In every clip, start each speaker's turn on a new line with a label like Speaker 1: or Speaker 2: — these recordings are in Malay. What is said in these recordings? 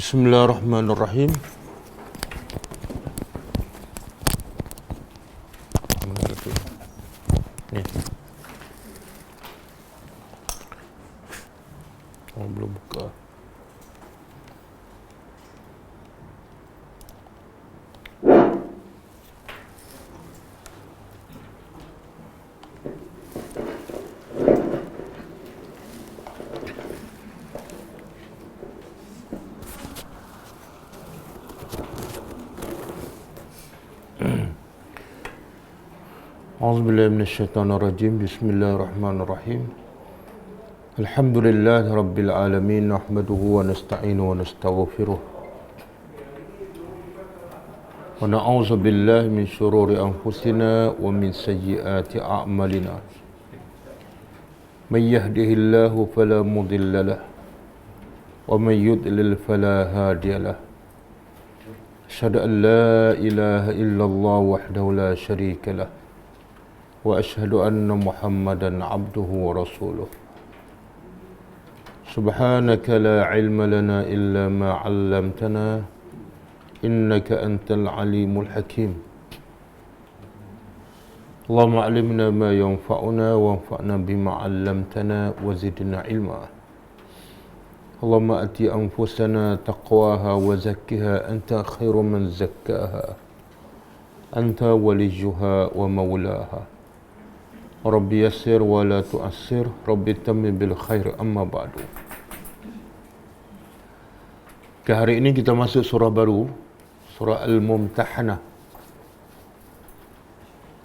Speaker 1: Bismillahirrahmanirrahim. Ni. Oh, belum buka. A'udzubillahi minasyaitonirrajim. Bismillahirrahmanirrahim. Alhamdulillahi rabbil alamin, nahmaduhu wa nasta'inu wa nastaghfiruh. Wa na'udzu billahi min syururi anfusina wa min sayyiati a'malina. May yahdihillahu fala mudilla lahu wa may yudlil fala hadiya lahu. Asyhadu an la ilaha illallah wahdahu la syarika lahu wa asyhadu anna Muhammadan abduhu wa rasuluh. Subhanaka la ilma lana illa ma 'allamtana innaka antal alimul hakim. Allahumma 'allimna ma yanfa'una wanfa'na bima 'allamtana wa zidna ilma. Allahumma ati anfusana taqwaha wa zakkiha anta khairu man zakkaha anta waliyuha wa maulaha. Rabbi yassir wa la tu'assir, Rabbi tammim bil khair, amma ba'du. Hari ini kita masuk surah baru, surah Al-Mumtahanah.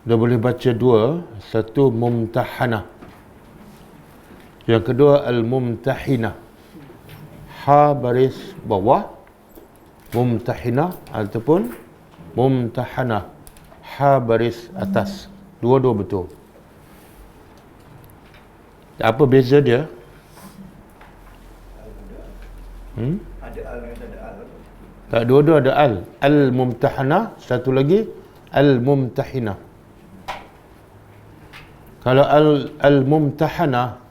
Speaker 1: Dah boleh baca dua, satu Mumtahanah, yang kedua Al-Mumtahinah. Ha baris bawah, Mumtahinah ataupun Mumtahanah, ha baris atas. Dua-dua betul. Apa beza dia?
Speaker 2: Ada al dan ada al.
Speaker 1: Tak, dua-dua ada al. Al-Mumtahanah, satu lagi Al-Mumtahinah. Kalau Al-Mumtahanah,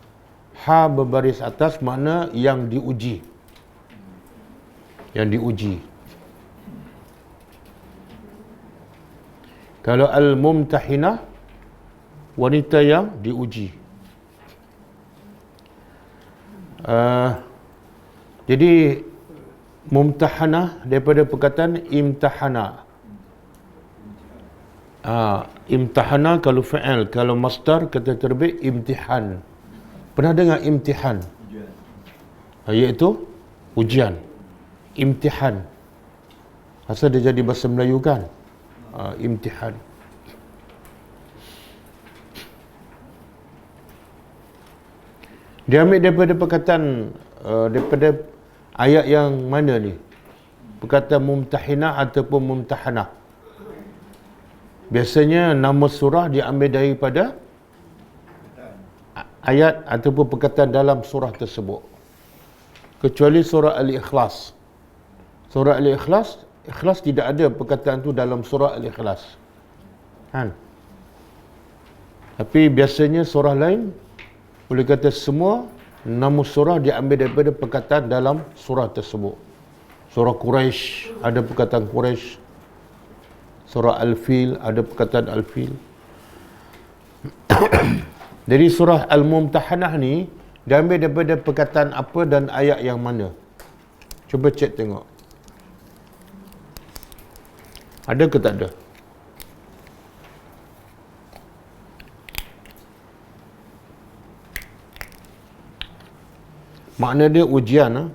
Speaker 1: ha berbaris atas, makna yang diuji. Yang diuji. Kalau Al-Mumtahinah, wanita yang diuji. Jadi Mumtahanah daripada perkataan imtahana. Imtahana kalau fa'al, kalau masdar kata terbit imtihan. Pernah dengar imtihan? Iaitu ujian. Imtihan. Asal dia jadi bahasa Melayu kan? Imtihan. Dia ambil daripada perkataan daripada ayat yang mana ni? Perkataan Mumtahinah ataupun Mumtahanah. Biasanya nama surah diambil daripada ayat ataupun perkataan dalam surah tersebut. Kecuali surah Al-Ikhlas. Surah Al-Ikhlas, Ikhlas tidak ada perkataan tu dalam surah Al-Ikhlas. Kan? Tapi biasanya surah lain, boleh kata semua nama surah diambil daripada perkataan dalam surah tersebut. Surah Quraisy ada perkataan Quraisy. Surah Al-Fil ada perkataan Al-Fil. Jadi surah Al-Mumtahanah ni diambil daripada perkataan apa dan ayat yang mana? Cuba cek tengok. Ada ke tak ada? Makna dia ujian.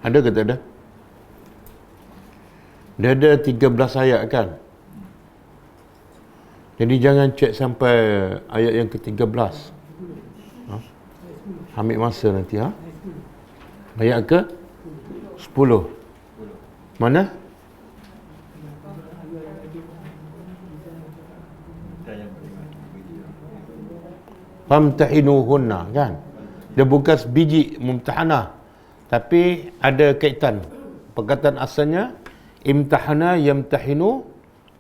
Speaker 1: Ada ke tak ada? Dia ada 13 ayat kan? Jadi jangan cek sampai ayat yang ke-13. Ambil masa nanti. Ayat ke 10. Mana? Famtahinuhunna kan? Dia bukan biji mumtahanah, tapi ada kaitan. Perkataan asalnya imtahana yamtahinu.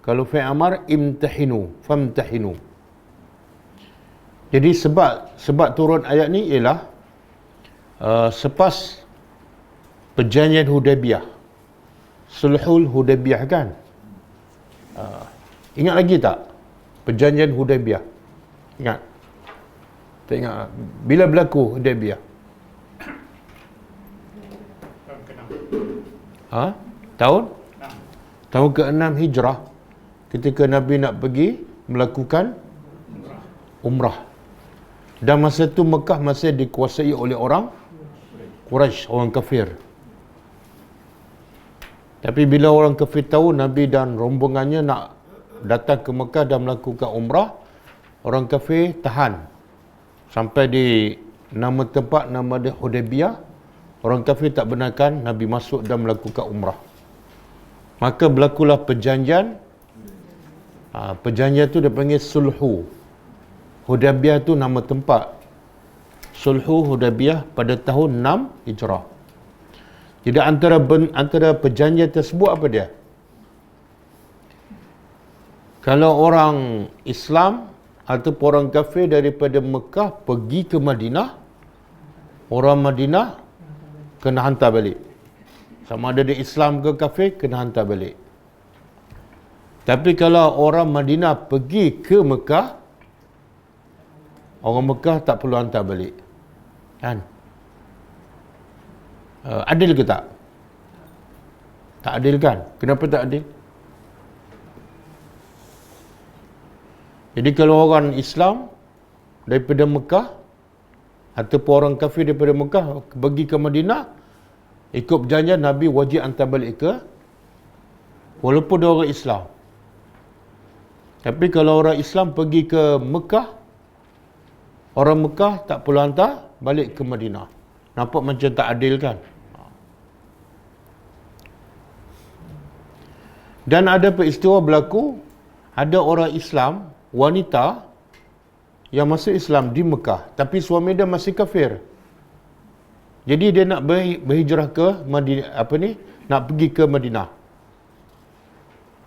Speaker 1: Kalau fi'il amar imtahinu, famtahinu. Jadi sebab turun ayat ni ialah selepas perjanjian Hudaybiyah, Sulhul Hudaybiyah kan. Ingat lagi tak perjanjian Hudaybiyah? Ingat? Tak ingat? Bila berlaku Hudaybiyah? Tahun ke-6 Hijrah, ketika Nabi nak pergi melakukan umrah. Dan masa tu Mekah masih dikuasai oleh orang Quraisy, orang kafir. Tapi bila orang kafir tahu Nabi dan rombongannya nak datang ke Mekah dan melakukan umrah, orang kafir tahan sampai di nama tempat, nama dia Hudaybiyah. Orang kafir tak benarkan Nabi masuk dan melakukan umrah. Maka berlakulah perjanjian. Perjanjian tu dia panggil Sulhu Hudaybiyah, tu nama tempat. Sulhu Hudaybiyah pada tahun 6 Hijrah. Jadi antara perjanjian tersebut apa dia? Kalau orang Islam atau orang kafir daripada Mekah pergi ke Madinah, orang Madinah kena hantar balik. Sama ada dia Islam ke kafir, kena hantar balik. Tapi kalau orang Madinah pergi ke Mekah, orang Mekah tak perlu hantar balik. Kan? Adil ke tak? Tak adil kan? Kenapa tak adil? Jadi kalau orang Islam daripada Mekah ataupun orang kafir daripada Mekah pergi ke Madinah, ikut perjanjian Nabi wajib hantar balik ke, walaupun dia orang Islam. Tapi kalau orang Islam pergi ke Mekah, orang Mekah tak perlu hantar balik ke Madinah. Nampak macam tak adil kan? Dan ada peristiwa berlaku, ada orang Islam, wanita yang masuk Islam di Mekah, tapi suami dia masih kafir. Jadi dia nak berhijrah ke Madinah, nak pergi ke Madinah.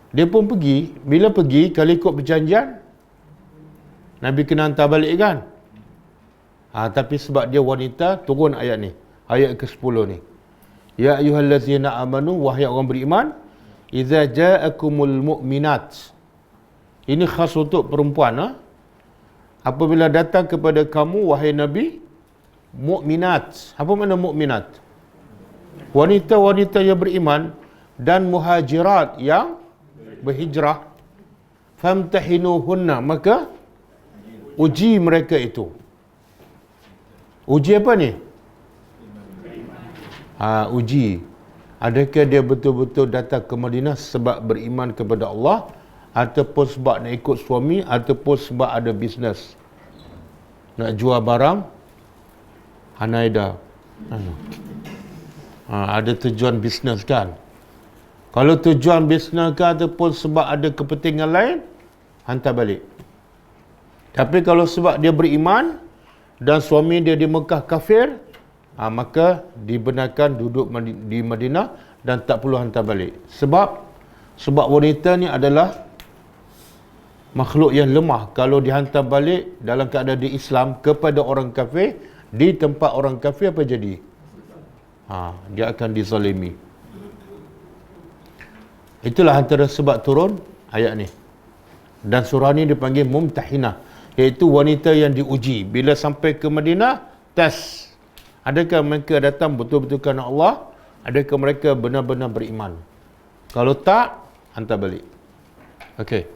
Speaker 1: Dia pun pergi. Bila pergi, kalau ikut perjanjian, Nabi kena hantar balik kan? Tapi sebab dia wanita, turun ayat ni. Ayat ke-10 ni. Ya ayyuhallazina amanu, wahai orang beriman, idza ja'akumul mu'minat. Ini khas untuk perempuan. Apabila datang kepada kamu, wahai Nabi, mukminat. Apa makna mukminat? Wanita-wanita yang beriman dan muhajirat yang berhijrah. Famtahinuhunna, maka uji mereka itu. Uji apa ni? Uji. Adakah dia betul-betul datang ke Madinah sebab beriman kepada Allah, ataupun sebab nak ikut suami, ataupun sebab ada bisnes, nak jual barang Hanaida. Ada tujuan bisnes kan? Kalau tujuan bisnes kan, ataupun sebab ada kepentingan lain, hantar balik. Tapi kalau sebab dia beriman dan suami dia di Mekah kafir, maka dibenarkan duduk di Madinah dan tak perlu hantar balik. Sebab wanita ni adalah makhluk yang lemah. Kalau dihantar balik dalam keadaan di Islam kepada orang kafir, di tempat orang kafir, apa jadi? Dia akan dizalimi. Itulah antara sebab turun ayat ni. Dan surah ni dipanggil Mumtahinah, iaitu wanita yang diuji. Bila sampai ke Madinah, tes. Adakah mereka datang betul-betul kerana Allah? Adakah mereka benar-benar beriman? Kalau tak, hantar balik. Okey.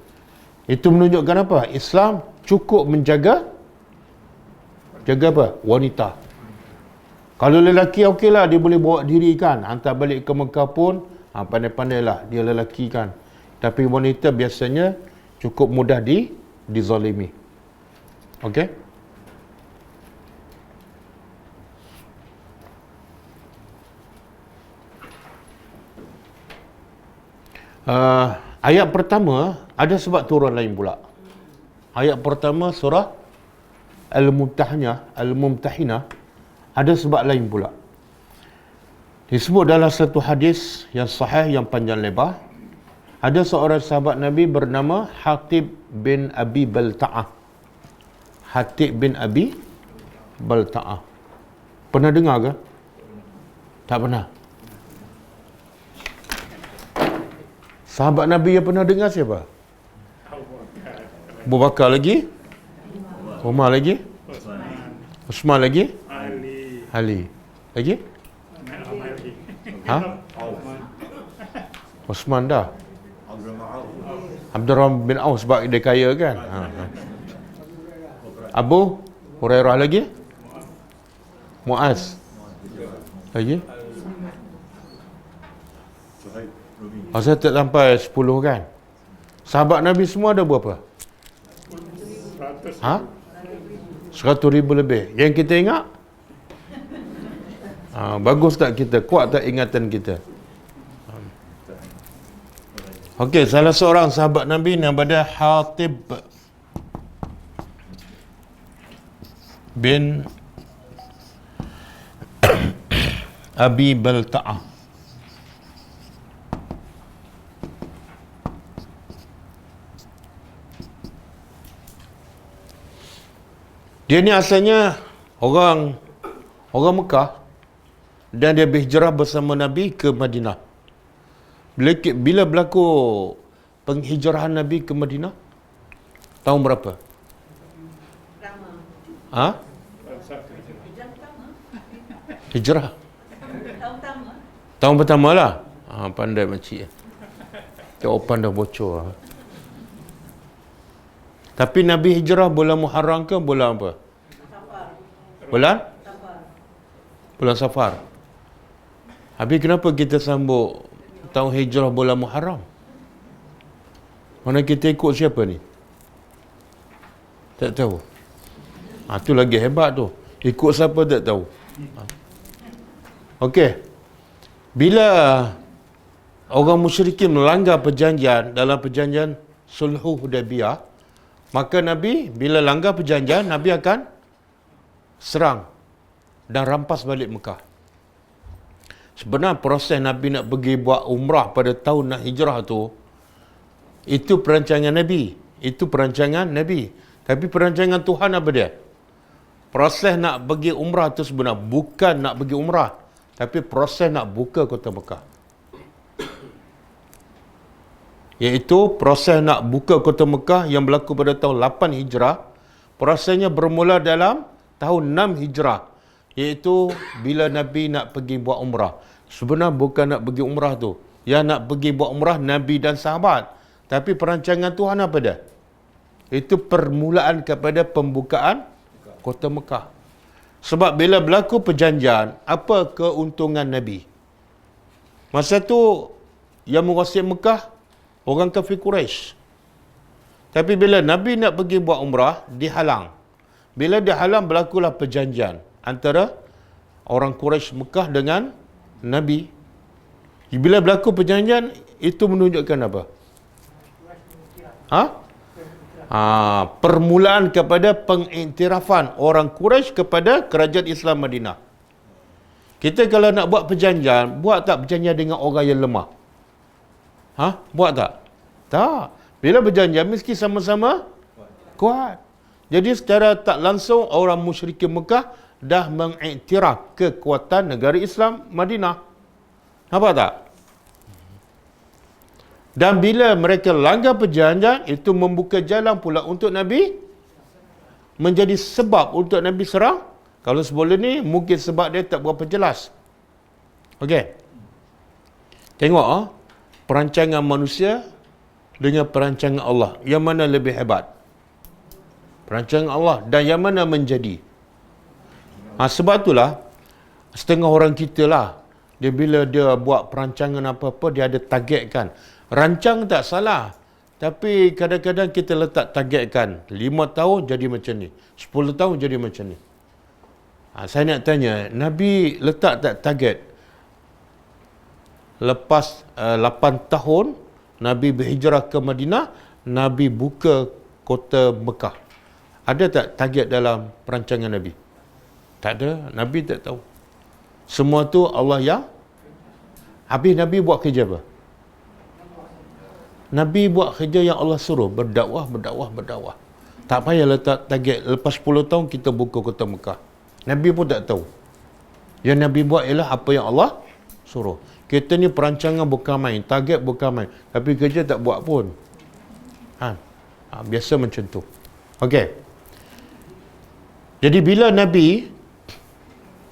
Speaker 1: Itu menunjukkan apa? Islam cukup menjaga apa? Wanita. Kalau lelaki okeylah, dia boleh bawa diri kan, hantar balik ke Mekah pun, pandai-pandailah dia lelaki kan. Tapi wanita biasanya cukup mudah dizalimi. Okey? Ayat pertama ada sebab turun lain pula. Ayat pertama surah Al-Mumtahinah ada sebab lain pula. Disebut dalam satu hadis yang sahih yang panjang lebar, ada seorang sahabat Nabi bernama Hatib bin Abi Balta'ah. Hatib bin Abi Balta'ah. Pernah dengar ke? Tak pernah. Sahabat Nabi yang pernah dengar siapa? Abu Bakar lagi? Umar lagi? Osman lagi? Ali. Lagi? Ha? Osman dah. Abdurrahman bin Auf sebab dia kaya kan? Abu Hurairah lagi? Muaz lagi? Asal tak sampai 10 kan? Sahabat Nabi semua ada berapa? 100,000 lebih. Yang kita ingat? Bagus tak kita? Kuat tak ingatan kita? Okey, salah seorang sahabat Nabi namanya Hatib bin Abi Balta'ah. Dia ni asalnya orang Mekah dan dia berhijrah bersama Nabi ke Madinah. Bila berlaku penghijrahan Nabi ke Madinah? Tahun berapa? Hijrah. Tahun pertama lah. Pandai makcik. Jawapan dah bocor. Tapi Nabi hijrah bulan Muharram ke bulan apa? Bulan Safar. Habis kenapa kita sambut tahun hijrah bulan Muharram? Mana kita ikut siapa ni? Tak tahu. Tu lagi hebat tu. Ikut siapa tak tahu. Okey. Bila orang musyrikin melanggar perjanjian dalam perjanjian Sulhu Hudaybiyah, maka Nabi bila langgar perjanjian, Nabi akan serang dan rampas balik Mekah. Sebenarnya proses Nabi nak pergi buat umrah pada tahun nak hijrah tu, itu perancangan Nabi. Itu perancangan Nabi. Tapi perancangan Tuhan apa dia? Proses nak pergi umrah tu sebenarnya bukan nak pergi umrah, tapi proses nak buka kota Mekah. Iaitu proses nak buka kota Mekah yang berlaku pada tahun 8 Hijrah. Prosesnya bermula dalam tahun 6 Hijrah. Iaitu bila Nabi nak pergi buat umrah. Sebenarnya bukan nak pergi umrah tu. Yang nak pergi buat umrah Nabi dan sahabat. Tapi perancangan Tuhan apa dia? Itu permulaan kepada pembukaan kota Mekah. Sebab bila berlaku perjanjian, apa keuntungan Nabi? Masa tu yang menguasai Mekah orang kafir Quraisy. Tapi bila Nabi nak pergi buat umrah, dihalang. Bila dihalang, berlakulah perjanjian antara orang Quraisy Mekah dengan Nabi. Bila berlaku perjanjian, itu menunjukkan apa? Permulaan kepada pengiktirafan orang Quraisy kepada kerajaan Islam Madinah. Kita kalau nak buat perjanjian, buat tak perjanjian dengan orang yang lemah? Buat tak? Tak. Bila berjanjian mesti sama-sama kuat. Jadi secara tak langsung orang musyrikin Mekah dah mengiktiraf kekuatan negara Islam Madinah. Nampak tak? Dan bila mereka langgar perjanjian, itu membuka jalan pula untuk Nabi menjadi sebab untuk Nabi serang. Kalau sebelum ni mungkin sebab dia tak berapa jelas. Okey. Tengok perancangan manusia dengan perancangan Allah. Yang mana lebih hebat? Perancangan Allah dan yang mana menjadi? Sebab itulah setengah orang kita lah, dia bila dia buat perancangan apa-apa, dia ada target kan. Rancang tak salah, tapi kadang-kadang kita letak target kan. 5 tahun jadi macam ni, 10 tahun jadi macam ni. Saya nak tanya, Nabi letak tak target? Lepas 8 tahun Nabi berhijrah ke Madinah, Nabi buka kota Mekah. Ada tak target dalam perancangan Nabi? Tak ada. Nabi tak tahu. Semua tu Allah yang Habis Nabi buat kerja apa? Nabi buat kerja yang Allah suruh, berdakwah. Tak payah letak target lepas 10 tahun kita buka kota Mekah. Nabi pun tak tahu. Yang Nabi buat ialah apa yang Allah suruh. Kita ni perancangan bukan main, target bukan main, tapi kerja tak buat pun. Biasa macam tu. Okey. Jadi bila Nabi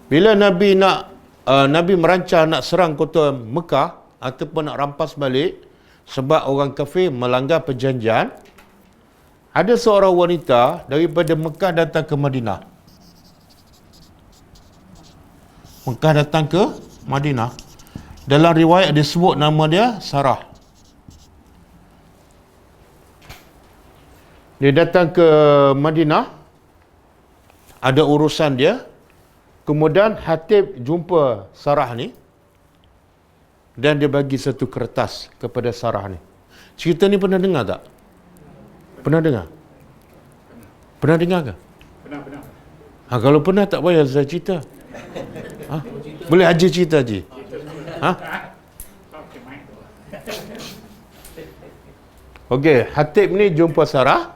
Speaker 1: Nabi merancang nak serang kota Mekah ataupun nak rampas balik sebab orang kafir melanggar perjanjian, ada seorang wanita daripada Mekah datang ke Madinah. Dalam riwayat disebut nama dia Sarah. Dia datang ke Madinah, ada urusan dia. Kemudian Hatib jumpa Sarah ni dan dia bagi satu kertas kepada Sarah ni. Cerita ni pernah dengar tak? Pernah dengar ke?
Speaker 2: Pernah.
Speaker 1: Kalau pernah tak payah saya cerita. Boleh Haji cerita Haji. Okey, Hatib ni jumpa Sarah,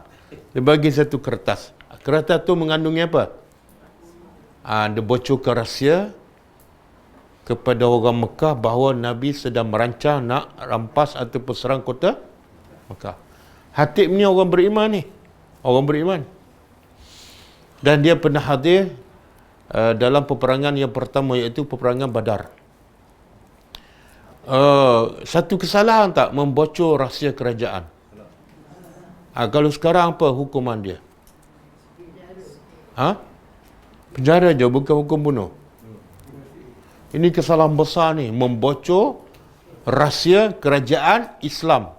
Speaker 1: dia bagi satu kertas. Kertas tu mengandungi apa? Dia bocorkan rahsia kepada orang Mekah bahawa Nabi sedang merancang nak rampas ataupun serang kota Mekah. Hatib ni orang beriman. Dan dia pernah hadir dalam peperangan yang pertama, iaitu peperangan Badar. Satu kesalahan tak membocor rahsia kerajaan? Kalau sekarang apa hukuman dia? Penjara je, bukan hukum bunuh. Ini kesalahan besar ni, membocor rahsia kerajaan Islam.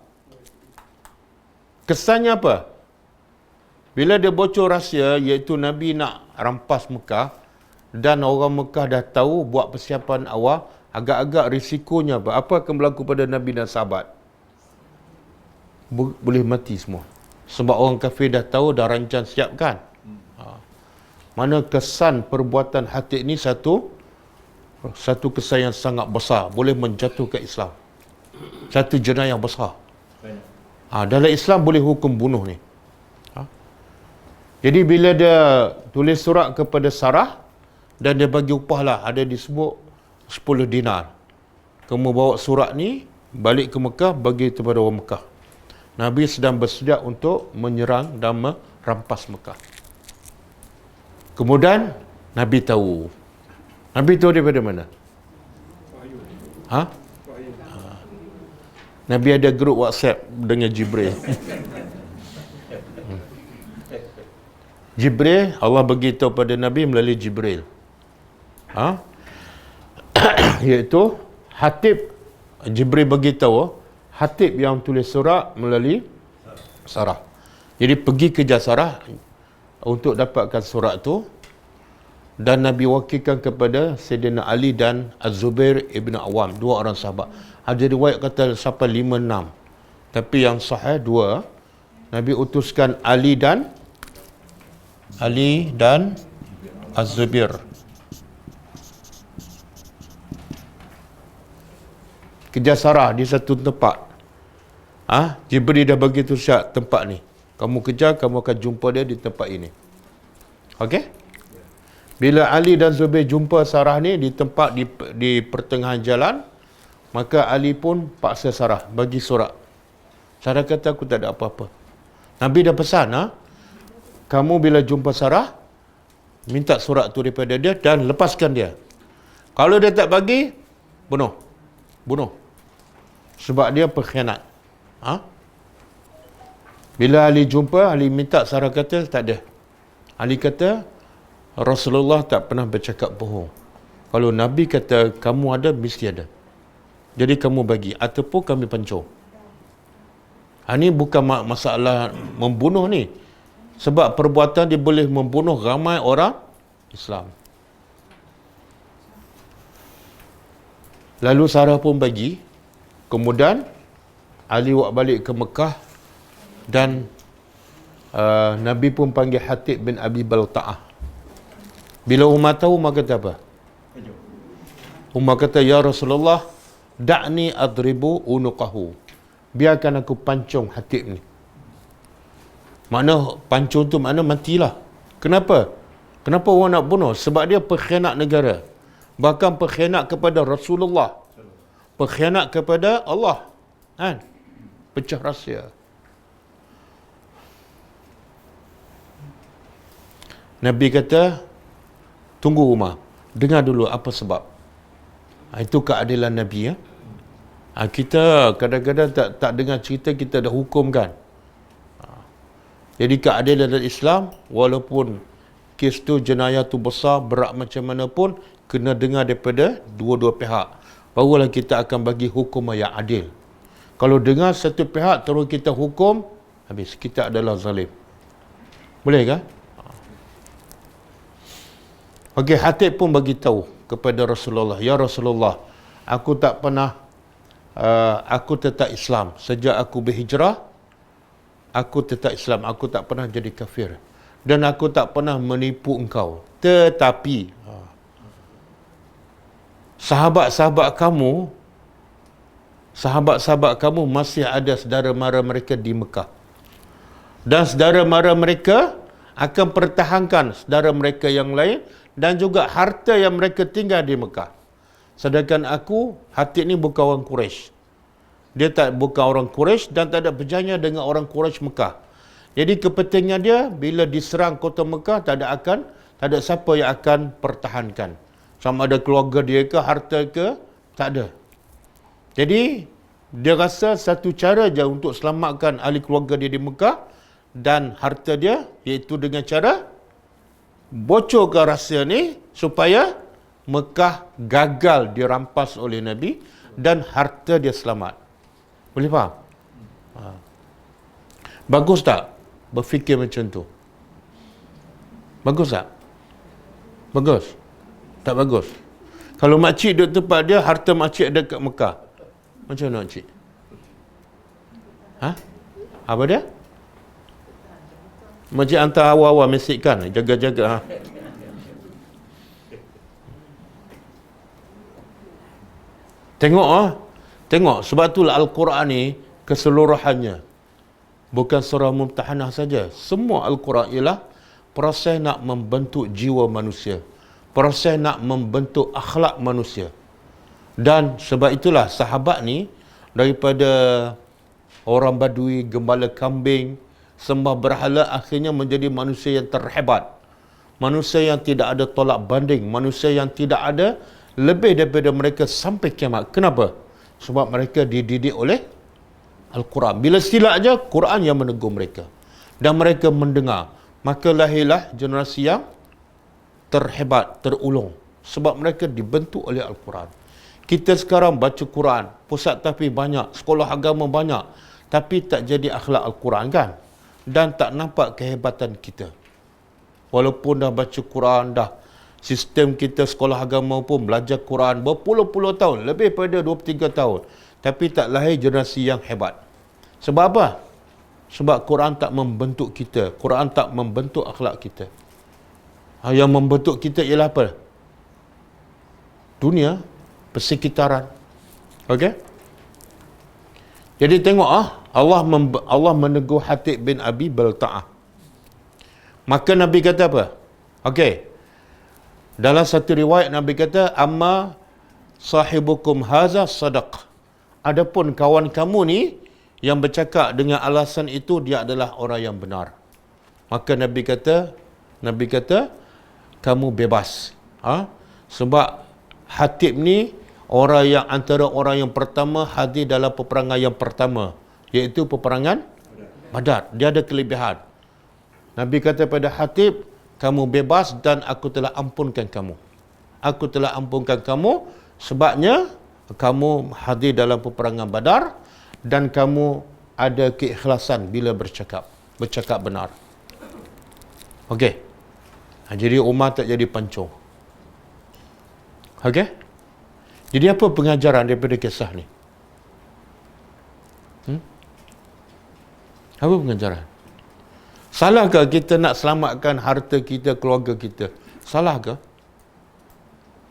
Speaker 1: Kesannya apa? Bila dia bocor rahsia, iaitu Nabi nak rampas Mekah, dan orang Mekah dah tahu, buat persiapan awal, agak-agak risikonya apa? Apa akan berlaku pada Nabi dan sahabat? Boleh mati semua. Sebab orang kafir dah tahu, dah rancang siapkan. Mana kesan perbuatan Hatib ni satu kesan yang sangat besar, boleh menjatuhkan Islam. Satu jenayah besar. Dalam Islam boleh hukum bunuh ni. Jadi bila dia tulis surat kepada Sarah dan dia bagi upah lah, ada disebut 10 dinar. Kamu bawa surat ni balik ke Mekah, bagi kepada orang Mekah. Nabi sedang bersedia untuk menyerang dan merampas Mekah. Kemudian Nabi tahu. Nabi tahu daripada mana? Nabi ada grup WhatsApp dengan Jibril. Jibril, Allah beritahu pada Nabi melalui Jibril. Iaitu Hatib. Jibril beritahu Hatib yang tulis surat melalui Sarah. Jadi pergi kejar Sarah untuk dapatkan surat tu, dan Nabi wakilkan kepada Sayyidina Ali dan Az-Zubair ibn Awam, dua orang sahabat. Ada riwayat kata sampai 5-6, tapi yang sahih 2. Nabi utuskan Ali dan Az-Zubair kejar Sarah di satu tempat. Jibril dah bagi tu syarat tempat ni. Kamu kejar, kamu akan jumpa dia di tempat ini. Okey? Bila Ali dan Zubair jumpa Sarah ni di tempat di pertengahan jalan, maka Ali pun paksa Sarah bagi surat. Sarah kata, aku tak ada apa-apa. Nabi dah pesan, kamu bila jumpa Sarah, minta surat tu daripada dia dan lepaskan dia. Kalau dia tak bagi, bunuh. Sebab dia pengkhianat. Bila Ali jumpa, Ali minta, Sarah kata tak ada. Ali kata, Rasulullah tak pernah bercakap bohong. Kalau Nabi kata kamu ada, mesti ada. Jadi kamu bagi, ataupun kami pancung. Ini bukan masalah membunuh ni. Sebab perbuatan dia boleh membunuh ramai orang Islam. Lalu Sarah pun bagi. Kemudian Ali buat balik ke Mekah, dan Nabi pun panggil Hatib bin Abi Balta'ah. Bila Umar tahu, Umar kata apa? Umar kata, ya Rasulullah, Da'ni adribu unuqahu. Biarkan aku pancung Hatib ni. Makna pancung tu makna matilah. Kenapa? Kenapa orang nak bunuh? Sebab dia pengkhianat negara. Bahkan pengkhianat kepada Rasulullah. Pengkhianat kepada Allah. Kan? Pecah rahsia. Nabi kata, tunggu Umar. Dengar dulu apa sebab. Itu keadilan Nabi. Ya? Kita kadang-kadang tak dengar cerita, kita dah hukum kan. Jadi keadilan dalam Islam, walaupun kes tu, jenayah tu besar, berat macam mana pun, kena dengar daripada dua-dua pihak. Barulah kita akan bagi hukum yang adil. Kalau dengar satu pihak terus kita hukum, habis, kita adalah zalim. Boleh kan? Okey, Hatib pun bagi tahu kepada Rasulullah, ya Rasulullah, aku tak pernah, aku tetap Islam. Sejak aku berhijrah, aku tetap Islam. Aku tak pernah jadi kafir. Dan aku tak pernah menipu engkau. Tetapi, sahabat-sahabat kamu masih ada saudara mara mereka di Mekah. Dan saudara mara mereka akan pertahankan saudara mereka yang lain dan juga harta yang mereka tinggal di Mekah. Sedangkan aku, Hatib ni bukan orang Quraisy. Dia bukan orang Quraisy dan tak ada perjanjian dengan orang Quraisy Mekah. Jadi kepentingan dia, bila diserang kota Mekah, tak ada siapa yang akan pertahankan. Sama ada keluarga dia ke, harta ke, tak ada. Jadi, dia rasa satu cara je untuk selamatkan ahli keluarga dia di Mekah dan harta dia, iaitu dengan cara bocorkan rahsia ni supaya Mekah gagal dirampas oleh Nabi dan harta dia selamat. Boleh faham? Bagus tak berfikir macam tu? Bagus tak? Bagus? Tak bagus? Kalau makcik duduk tempat dia, harta makcik ada kat Mekah, macam mana makcik? Apa dia? Makcik hantar awal-awal mesej kan, jaga-jaga. Tengok, sebab itulah Al-Quran ni keseluruhannya, bukan surah Mumtahanah saja. Semua Al-Quran ialah proses nak membentuk jiwa manusia, proses nak membentuk akhlak manusia. Dan sebab itulah sahabat ni, daripada orang Badui, gembala kambing, sembah berhala, akhirnya menjadi manusia yang terhebat, manusia yang tidak ada tolak banding, manusia yang tidak ada lebih daripada mereka sampai kiamat. Kenapa? Sebab mereka dididik oleh Al-Quran. Bila silap aja, Quran yang menegur mereka. Dan mereka mendengar. Maka lahirlah generasi yang terhebat, terulung. Sebab mereka dibentuk oleh Al-Quran. Kita sekarang baca Quran, pusat tahfiz banyak, sekolah agama banyak, tapi tak jadi akhlak Al-Quran kan? Dan tak nampak kehebatan kita. Walaupun dah baca Quran, dah sistem kita sekolah agama pun belajar Quran berpuluh-puluh tahun, lebih pada 23 tahun. Tapi tak lahir generasi yang hebat. Sebab apa? Sebab Quran tak membentuk kita. Quran tak membentuk akhlak kita. Yang membentuk kita ialah apa? Dunia, persekitaran. Okey? Jadi tengok Allah menegur Hatib bin Abi Balta'ah. Maka Nabi kata apa? Okey. Dalam satu riwayat Nabi kata, amma sahibukum haza sadaq. Adapun kawan kamu ni yang bercakap dengan alasan itu, dia adalah orang yang benar. Maka Nabi kata kamu bebas. Sebab Hatib ni antara orang yang pertama hadir dalam peperangan yang pertama, iaitu peperangan Badar. Dia ada kelebihan. Nabi kata pada Hatib, kamu bebas dan aku telah ampunkan kamu. Aku telah ampunkan kamu sebabnya kamu hadir dalam peperangan Badar dan kamu ada keikhlasan bila bercakap benar. Okey. Jadi Umar tak jadi pancung. Okey? Jadi apa pengajaran daripada kisah ni? Apa pengajaran? Salahkah kita nak selamatkan harta kita, keluarga kita? Salah ke?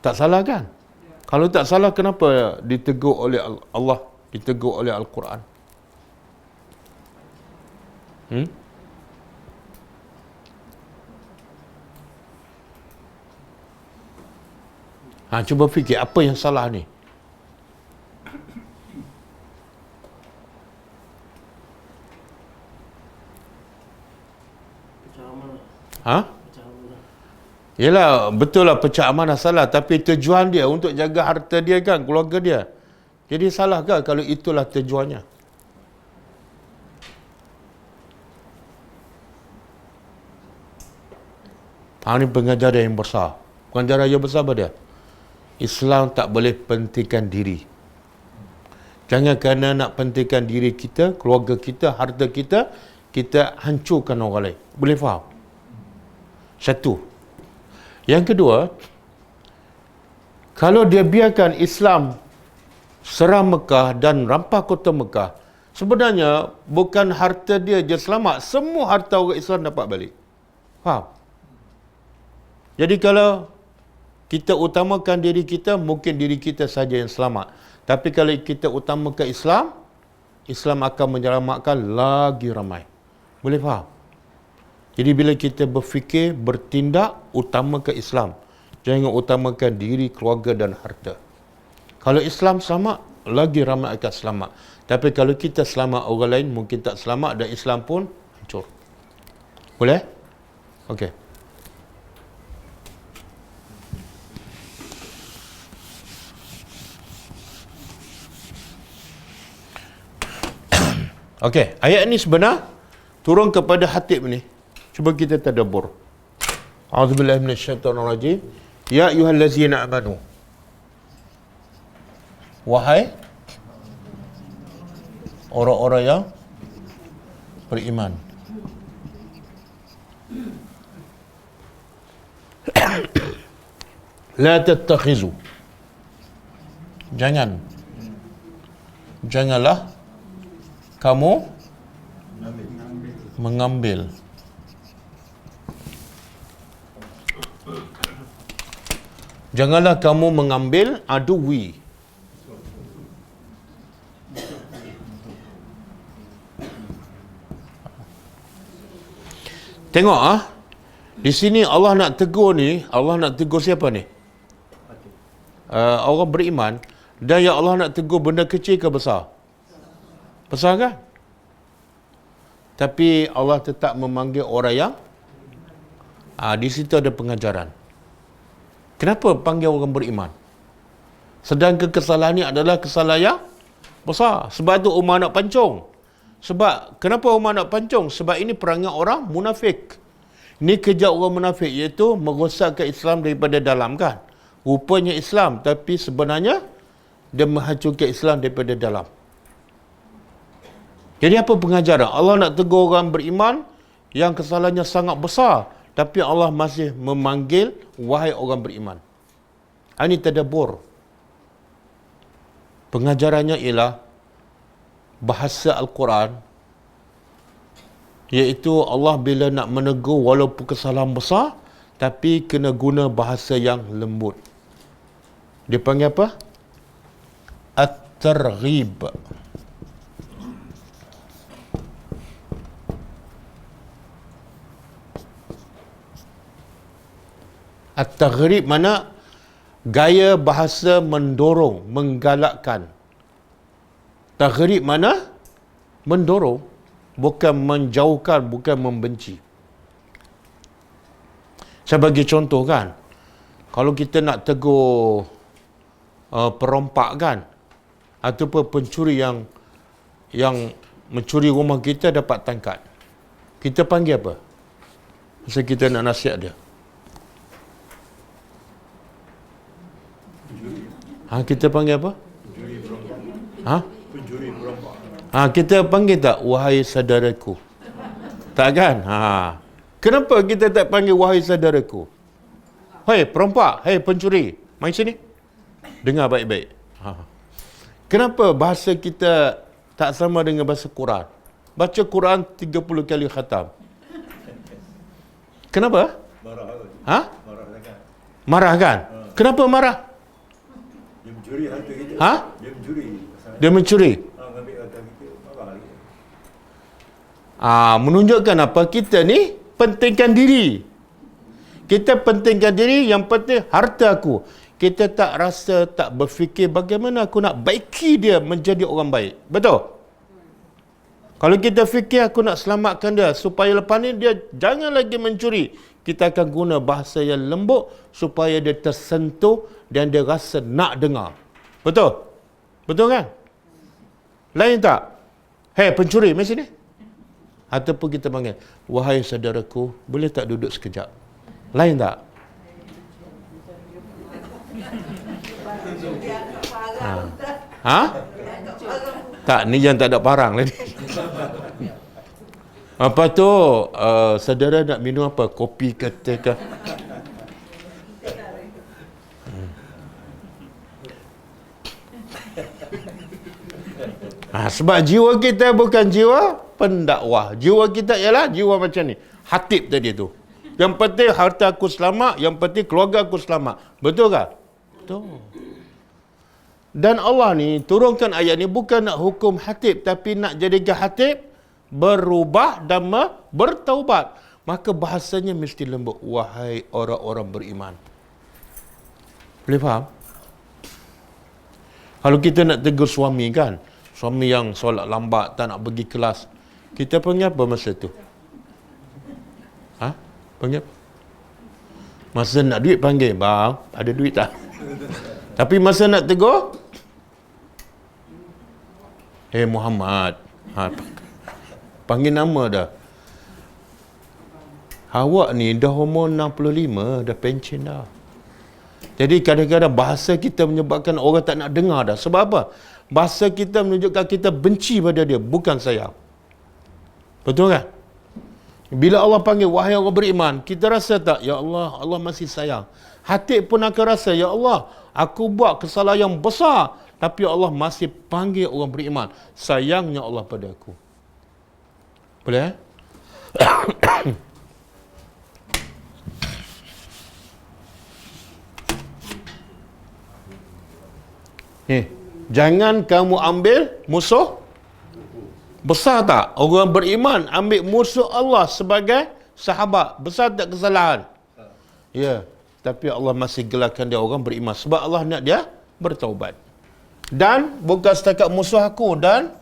Speaker 1: Tak salah kan? Kalau tak salah, kenapa ditegur oleh Allah, ditegur oleh Al-Quran? Cuba fikir apa yang salah ni. Yelah, betul lah pecah amanah salah, tapi tujuan dia untuk jaga harta dia kan, keluarga dia. Jadi salah ke kalau itulah tujuannya? Ini pengajaran yang besar. Pengajaran yang besar apa dia? Islam tak boleh pentingkan diri. Jangan kerana nak pentingkan diri kita, keluarga kita, harta kita, kita hancurkan orang lain. Boleh faham? Satu. Yang kedua, kalau dia biarkan Islam serang Mekah dan rampas kota Mekah, sebenarnya bukan harta dia je selamat, semua harta orang Islam dapat balik. Faham? Jadi kalau kita utamakan diri kita, mungkin diri kita saja yang selamat. Tapi kalau kita utamakan Islam, Islam akan menyelamatkan lagi ramai. Boleh faham? Jadi bila kita berfikir, bertindak, utamakan Islam. Jangan utamakan diri, keluarga dan harta. Kalau Islam selamat, lagi ramai akan selamat. Tapi kalau kita selamat, orang lain mungkin tak selamat dan Islam pun hancur. Boleh? Okey. Okey, ayat ini sebenar turun kepada Hatib ni. Cuba kita tadabbur. A'udzubillahi minasyaitonirrajim. Ya ayyuhallazina amanu. Wahai orang-orang yang beriman. La tattakhizu. Janganlah kamu mengambil aduwi. Tengok di sini Allah nak tegur ni, Allah nak tegur siapa ni? Orang beriman. Dan yang Allah nak tegur benda kecil ke besar? Besar kan? Tapi Allah tetap memanggil orang yang di situ ada pengajaran. Kenapa panggil orang beriman? Sedangkan kesalahan ini adalah kesalahan yang besar. Sebab tu Umar nak pancung. Sebab, kenapa Umar nak pancung? Sebab ini perangai orang munafik. Ini kerja orang munafik, iaitu merosakkan Islam daripada dalam kan. Rupanya Islam, tapi sebenarnya dia menghancurkan Islam daripada dalam. Jadi apa pengajaran? Allah nak tegur orang beriman yang kesalahannya sangat besar, tapi Allah masih memanggil wahai orang beriman. Ini tadabbur. Pengajarannya ialah bahasa Al-Quran, iaitu Allah bila nak menegur walaupun kesalahan besar, tapi kena guna bahasa yang lembut. Dia panggil apa? At-targhib. At-targhib mana gaya bahasa mendorong, menggalakkan. Targhib mana? Mendorong, bukan menjauhkan, bukan membenci. Saya bagi contoh kan, kalau kita nak tegur perompak kan, ataupun pencuri yang mencuri rumah kita dapat tangkap, kita panggil apa? Masa kita nak nasihat dia, kita panggil apa? Kita panggil tak wahai saudaraku? Tak kan? Kenapa kita tak panggil wahai saudaraku? Hei perompak, hei pencuri, mari sini. Dengar baik-baik. Kenapa bahasa kita tak sama dengan bahasa Quran? Baca Quran 30 kali khatam. Kenapa?
Speaker 2: Marah.
Speaker 1: Marah kan? Kenapa marah?
Speaker 2: Dia Dia mencuri.
Speaker 1: Dia mencuri.
Speaker 2: Ngambil harta kita, marah lagi.
Speaker 1: Menunjukkan apa? Kita ni pentingkan diri. Kita pentingkan diri, yang penting harta aku. Kita tak rasa, tak berfikir bagaimana aku nak baiki dia menjadi orang baik. Betul? Kalau kita fikir aku nak selamatkan dia supaya lepas ni dia jangan lagi mencuri, kita akan guna bahasa yang lembut supaya dia tersentuh dan dia rasa nak dengar. Betul? Betul kan? Lain tak? Hei pencuri, mari sini. Ataupun kita panggil, wahai saudaraku, boleh tak duduk sekejap? Lain tak? Tak, ni yang tak ada parang lagi. Apa tu, saudara nak minum apa? Kopi ke teh ke? Sebab jiwa kita bukan jiwa pendakwah. Jiwa kita ialah jiwa macam ni. Hatib tadi tu. Yang penting harta aku selamat, yang penting keluarga aku selamat. Betul tak? Betul. Dan Allah ni turunkan ayat ni bukan nak hukum hatib, tapi nak jadikan hatib berubah dan bertaubat. Maka bahasanya mesti lembut. Wahai orang-orang beriman. Boleh faham? Kalau kita nak tegur suami kan, suami yang solat lambat, tak nak pergi kelas, kita panggil apa masa tu? Panggil apa? Masa nak duit panggil, bang, ada duit tak? Tapi masa nak tegur, Muhammad, panggil nama dah. Awak ni dah umur 65, dah pencen dah. Jadi kadang-kadang bahasa kita menyebabkan orang tak nak dengar dah. Sebab apa? Bahasa kita menunjukkan kita benci pada dia, bukan sayang. Betul kan? Bila Allah panggil, wahai orang beriman, kita rasa tak, ya Allah, Allah masih sayang. Hati pun akan rasa, ya Allah, aku buat kesalahan yang besar, tapi Allah masih panggil orang beriman. Sayangnya Allah pada aku. Boleh? Jangan kamu ambil musuh. Besar tak? Orang beriman ambil musuh Allah sebagai sahabat. Besar tak kesalahan? Ya. Tapi Allah masih gelarkan dia orang beriman. Sebab Allah nak dia bertaubat. Dan bukan setakat musuh aku dan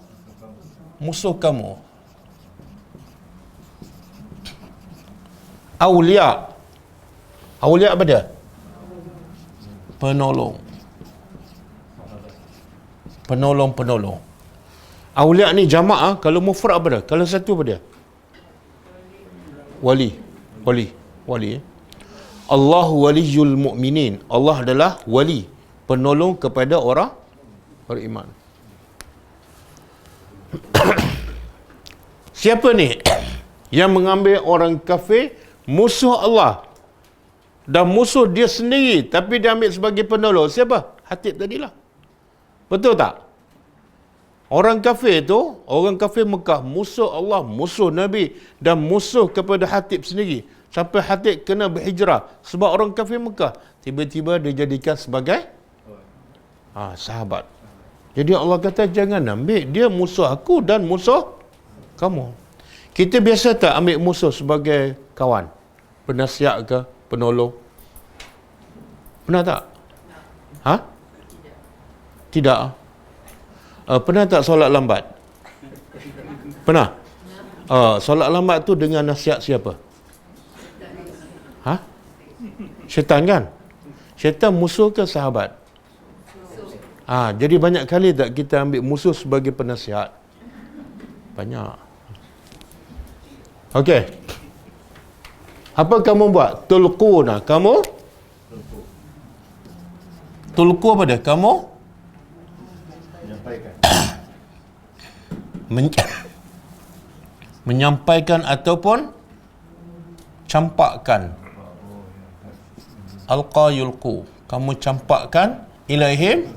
Speaker 1: musuh kamu. Aulia. Aulia apa dia? Penolong. Penolong-penolong. Aulia ni jamaah, kalau mufrad apa dia? Kalau satu apa dia? Wali. Allahu waliyul mu'minin. Allah adalah wali, penolong kepada orang beriman. Siapa ni yang mengambil orang kafir musuh Allah dan musuh dia sendiri, tapi dia ambil sebagai penolong? Siapa? Hatib tadilah. Betul tak? Orang kafir tu, orang kafir Mekah, musuh Allah, musuh Nabi dan musuh kepada Hatib sendiri. Sampai Hatib kena berhijrah sebab orang kafir Mekah. Tiba-tiba dia jadikan sebagai sahabat. Jadi Allah kata, jangan ambil dia musuh aku dan musuh kamu. Kita biasa tak ambil musuh sebagai kawan? Penasihat ke? Penolong? Pernah tak? Tidak. Pernah tak solat lambat? Pernah? Solat lambat tu dengan nasihat siapa? Syaitan kan? Syaitan musuh ke sahabat? Jadi banyak kali tak kita ambil musuh sebagai penasihat? Banyak. Okey. Apa kamu buat? Tulquna. Kamu? Tulqu apa dia? Kamu? Menyampaikan ataupun campakkan. Alqa yulqu. Kamu campakkan ilaihim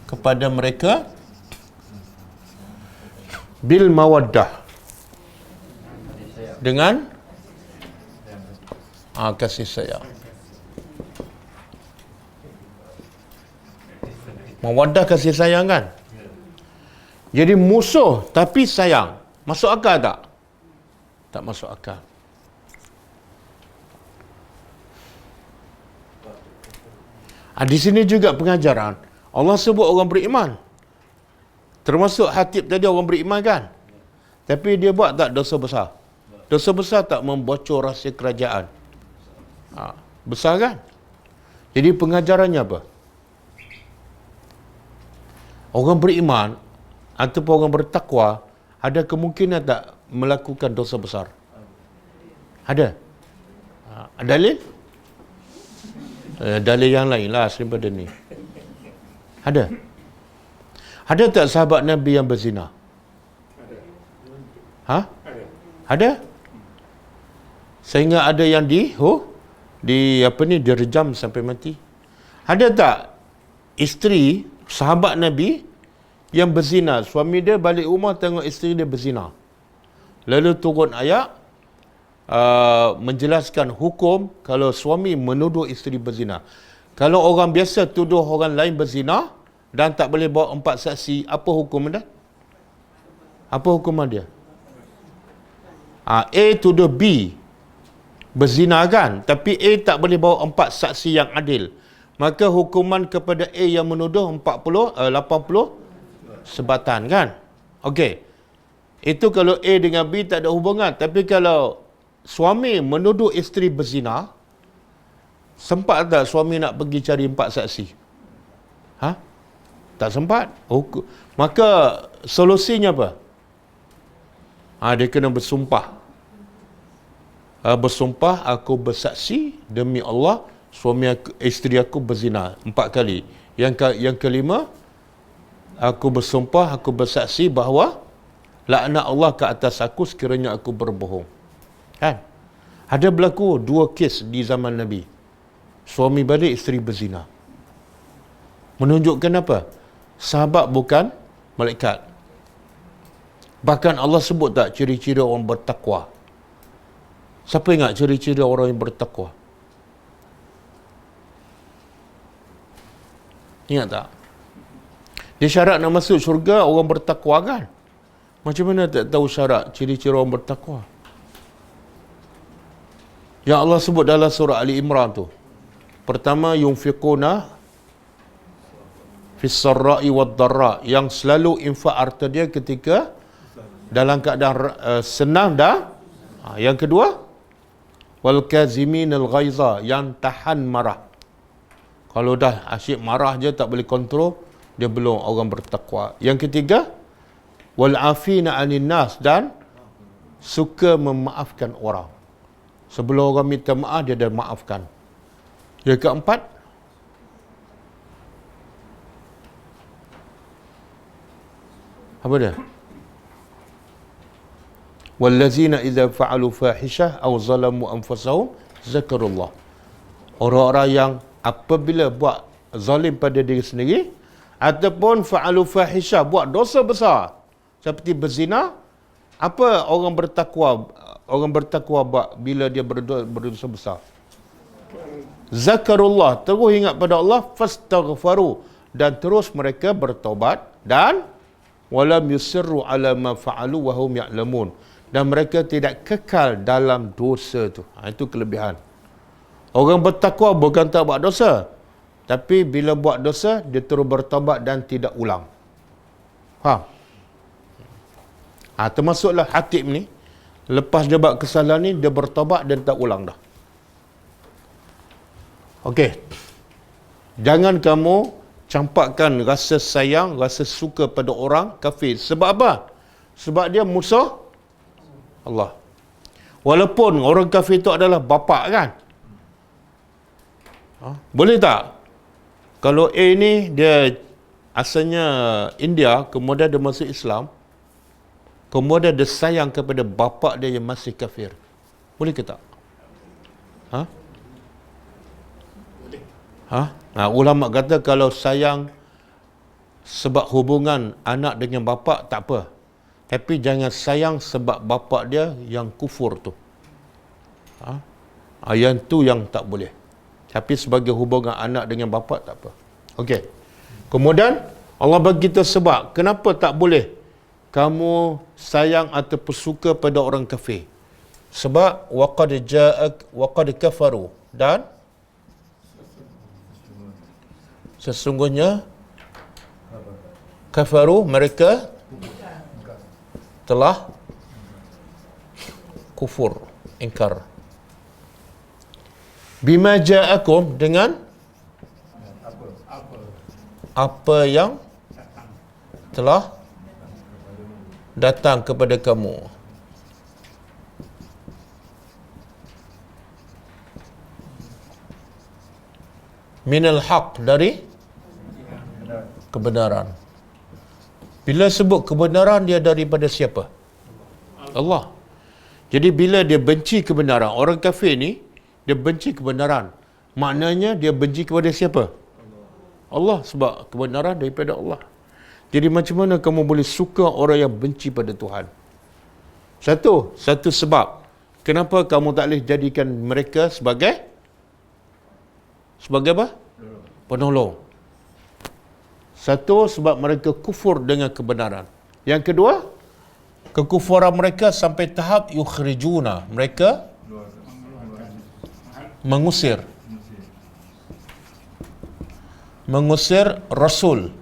Speaker 1: kepada mereka bil mawaddah, dengan kasih sayang. Mawaddah kasih sayang kan? Jadi musuh tapi sayang. Masuk akal tak? Tak masuk akal. Di sini juga pengajaran. Allah sebut orang beriman. Termasuk Hatib tadi orang beriman kan? Tapi dia buat tak dosa besar? Dosa besar tak membocor rahsia kerajaan? Besar kan? Jadi pengajarannya apa? Orang beriman ataupun orang bertakwa ada kemungkinan tak melakukan dosa besar? Ada? Dalil? Dalil yang lain lah daripada ni. Ada? Ada tak sahabat Nabi yang berzina? Ada? Sehingga ada yang direjam sampai mati. Ada tak isteri sahabat Nabi yang berzina, suami dia balik rumah tengok isteri dia berzina, lalu turun ayat menjelaskan hukum kalau suami menuduh isteri berzina. Kalau orang biasa tuduh orang lain berzina dan tak boleh bawa 4 saksi, apa hukum dia? Apa hukuman dia? A tuduh B berzina kan, tapi A tak boleh bawa 4 saksi yang adil. Maka hukuman kepada A yang menuduh 80 sebatan kan? Okey. Itu kalau A dengan B tak ada hubungan. Tapi kalau suami menuduh isteri berzina, sempat tak suami nak pergi cari 4 saksi? Tak sempat. Maka solusinya apa? Dia kena bersumpah. Bersumpah, aku bersaksi demi Allah isteri aku berzina 4 kali. Yang kelima, aku bersumpah, aku bersaksi bahawa laknat Allah ke atas aku sekiranya aku berbohong. Kan? Ada berlaku 2 kes di zaman Nabi. Suami balik, isteri berzina. Menunjukkan apa? Sahabat bukan malaikat. Bahkan Allah sebut tak ciri-ciri orang bertakwa? Siapa ingat ciri-ciri orang yang bertakwa? Ingat tak? Dia syarat nak masuk syurga orang bertakwa kan? Macam mana tak tahu syarat ciri-ciri orang bertakwa? Yang Allah sebut dalam surah Ali Imran tu. Pertama, yunfiquna fis sarra'i wad dharra, yang selalu infak harta dia ketika dalam keadaan senang dah. Yang kedua, wal kaziminal ghaiza, yang tahan marah. Kalau dah asyik marah je tak boleh kontrol, dia belum orang bertakwa. Yang ketiga, wal afina 'anil nas, dan suka memaafkan orang. Sebelum orang minta maaf dia dah maafkan. Yang keempat, apa dia? Wallazina idza fa'alu fahishah aw zalamu anfusahum zakarullah. Orang-orang yang apabila buat zalim pada diri sendiri ataupun fa'alu fahishah, buat dosa besar seperti berzina, apa orang bertakwa buat bila dia berdosa besar? Zakarullah, terus ingat pada Allah, fastaghfaru, dan terus mereka bertaubat, dan walam yusirru ala ma fa'alu wa hum ya'lamun, dan mereka tidak kekal dalam dosa tu. Itu kelebihan. Orang bertakwa bukan tak buat dosa, tapi bila buat dosa dia terus bertaubat dan tidak ulang. Faham? Termasuklah Hatib ni, lepas dia buat kesalahan ni dia bertaubat dan tak ulang dah. Okey. Jangan kamu campakkan rasa sayang, rasa suka pada orang kafir. Sebab apa? Sebab dia musuh Allah. Walaupun orang kafir itu adalah bapa kan? Boleh tak? Kalau A ni dia asalnya India, kemudian dia masuk Islam, kemudian dia sayang kepada bapa dia yang masih kafir. Boleh ke tak? Ulama kata kalau sayang sebab hubungan anak dengan bapa tak apa. Tapi jangan sayang sebab bapa dia yang kufur tu. Yang tu yang tak boleh. Tapi sebagai hubungan anak dengan bapa tak apa. Okey. Kemudian Allah bagi kita sebab kenapa tak boleh kamu sayang ataupun suka pada orang kafir. Sebab waqad kafaru, dan sesungguhnya kafaru, mereka telah kufur, ingkar. Bima ja'akum, dengan apa yang telah datang kepada kamu. Minal haq, dari kebenaran. Bila sebut kebenaran, dia daripada siapa? Allah. Jadi bila dia benci kebenaran, orang kafir ni dia benci kebenaran, maknanya dia benci kepada siapa? Allah, sebab kebenaran daripada Allah. Jadi macam mana kamu boleh suka orang yang benci pada Tuhan? Satu sebab kenapa kamu tak boleh jadikan mereka sebagai apa? Penolong. Satu, sebab mereka kufur dengan kebenaran. Yang kedua, kekufuran mereka sampai tahap yukhrijuna, mereka mengusir Rasul.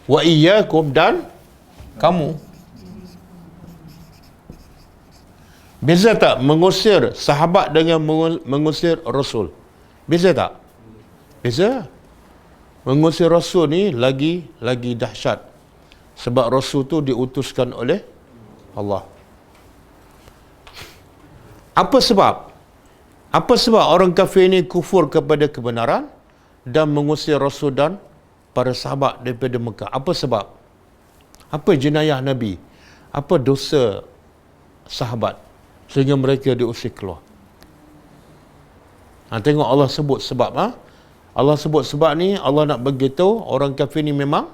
Speaker 1: Wa iyyakum, dan kamu. Beza tak mengusir sahabat dengan mengusir Rasul? Beza tak? Beza. Mengusir Rasul ni lagi dahsyat. Sebab Rasul tu diutuskan oleh Allah. Apa sebab? Apa sebab orang kafir ni kufur kepada kebenaran dan mengusir Rasul dan para sahabat daripada Mekah? Apa sebab? Apa jenayah Nabi? Apa dosa sahabat sehingga mereka diusir keluar? Tengok Allah sebut sebab. Allah sebut sebab ni, Allah nak beritahu orang kafir ni memang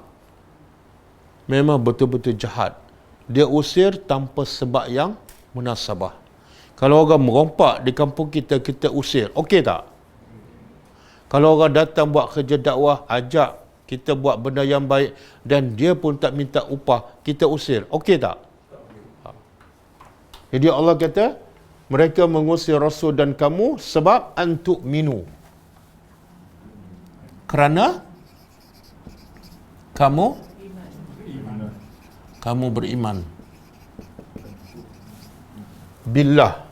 Speaker 1: betul-betul jahat. Dia usir tanpa sebab yang munasabah. Kalau orang merompak di kampung kita, kita usir, okey tak? Kalau orang datang buat kerja dakwah, ajak kita buat benda yang baik dan dia pun tak minta upah, kita usir, okey tak? Jadi Allah kata, mereka mengusir Rasul dan kamu sebab antuk minu, kerana kamu beriman billah,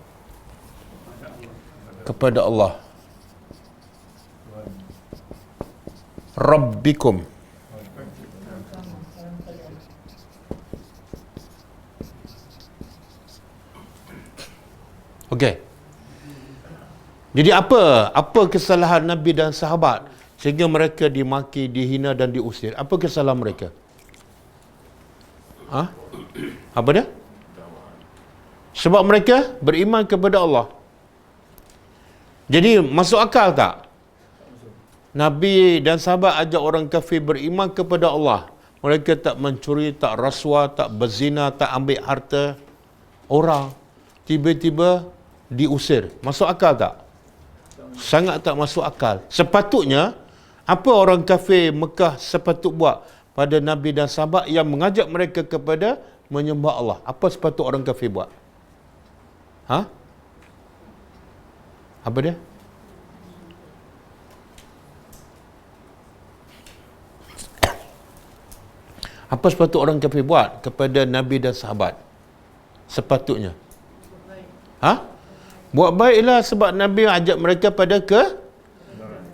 Speaker 1: kepada Allah, Rabbikum, okey. Jadi apa kesalahan Nabi dan sahabat sehingga mereka dimaki, dihina dan diusir? Apa kesalahan mereka? Apa dia? Sebab mereka beriman kepada Allah. Jadi masuk akal tak? Nabi dan sahabat ajak orang kafir beriman kepada Allah. Mereka tak mencuri, tak rasuah, tak berzina, tak ambil harta orang. Tiba-tiba diusir. Masuk akal tak? Sangat tak masuk akal. Sepatutnya, apa orang kafir Mekah sepatut buat pada Nabi dan sahabat yang mengajak mereka kepada menyembah Allah? Apa sepatut orang kafir buat? Apa dia? Apa sepatut orang kafir buat kepada Nabi dan sahabat? Sepatutnya. Buat baiklah, sebab Nabi ajak mereka pada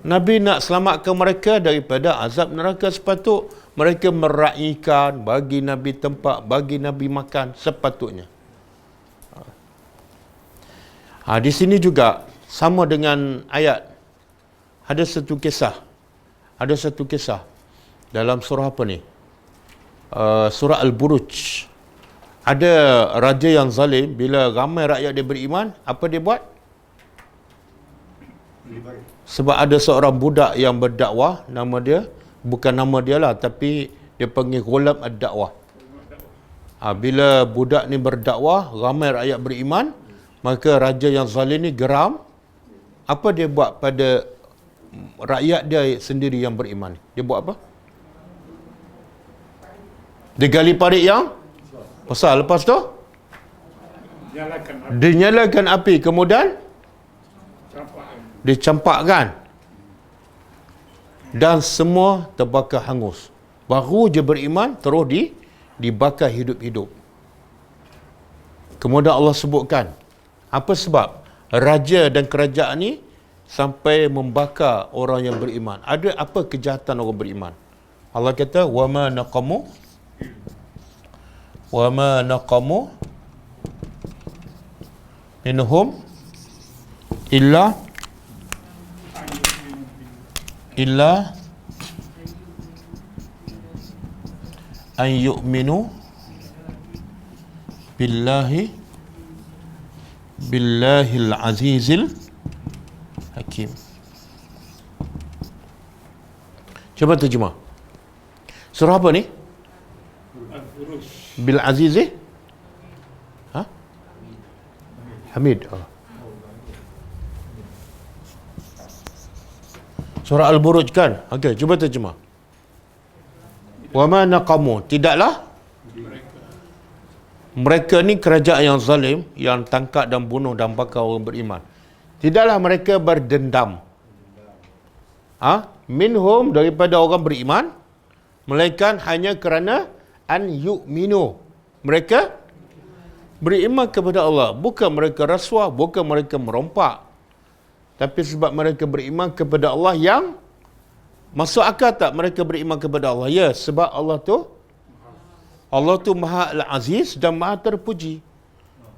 Speaker 1: Nabi nak selamatkan mereka daripada azab neraka. Sepatut mereka meraihkan, bagi Nabi tempat, bagi Nabi makan, sepatutnya. Di sini juga sama dengan ayat. Ada satu kisah dalam surah apa ni? Surah Al-Buruj. Ada raja yang zalim, bila ramai rakyat dia beriman, apa dia buat? Sebab ada seorang budak yang berdakwah, nama dia, bukan nama dia lah, tapi dia panggil Ghulam ad-dakwah. Bila budak ni berdakwah, ramai rakyat beriman, maka raja yang zalim ni geram. Apa dia buat pada rakyat dia sendiri yang beriman. Dia buat apa? Dia gali parit yang besar. Lepas tu dia nyalakan api. Kemudian dia campakkan. Dan semua terbakar hangus. Baru je beriman, terus dibakar hidup-hidup. Kemudian Allah sebutkan, apa sebab raja dan kerajaan ni sampai membakar orang yang beriman? Ada apa kejahatan orang beriman? Allah kata, wama naqamu minhum illa an yu'minu billahil azizil hakim. Cuba terjemah. Surah apa ni? Bil azizi? Ha? Hamid. Surah Al-Buruj kan? Okey, cuba terjemah. Wa ma naqamu, tidaklah mereka ni kerajaan yang zalim, yang tangkap dan bunuh dan bakar orang beriman. Tidaklah mereka berdendam. Minhum, daripada orang beriman, melainkan hanya kerana an yu'minu. Mereka beriman kepada Allah. Bukan mereka rasuah, bukan mereka merompak. Tapi sebab mereka beriman kepada Allah yang masuk akal tak mereka beriman kepada Allah? Ya, sebab Allah tu Maha Al-Aziz dan Maha Terpuji.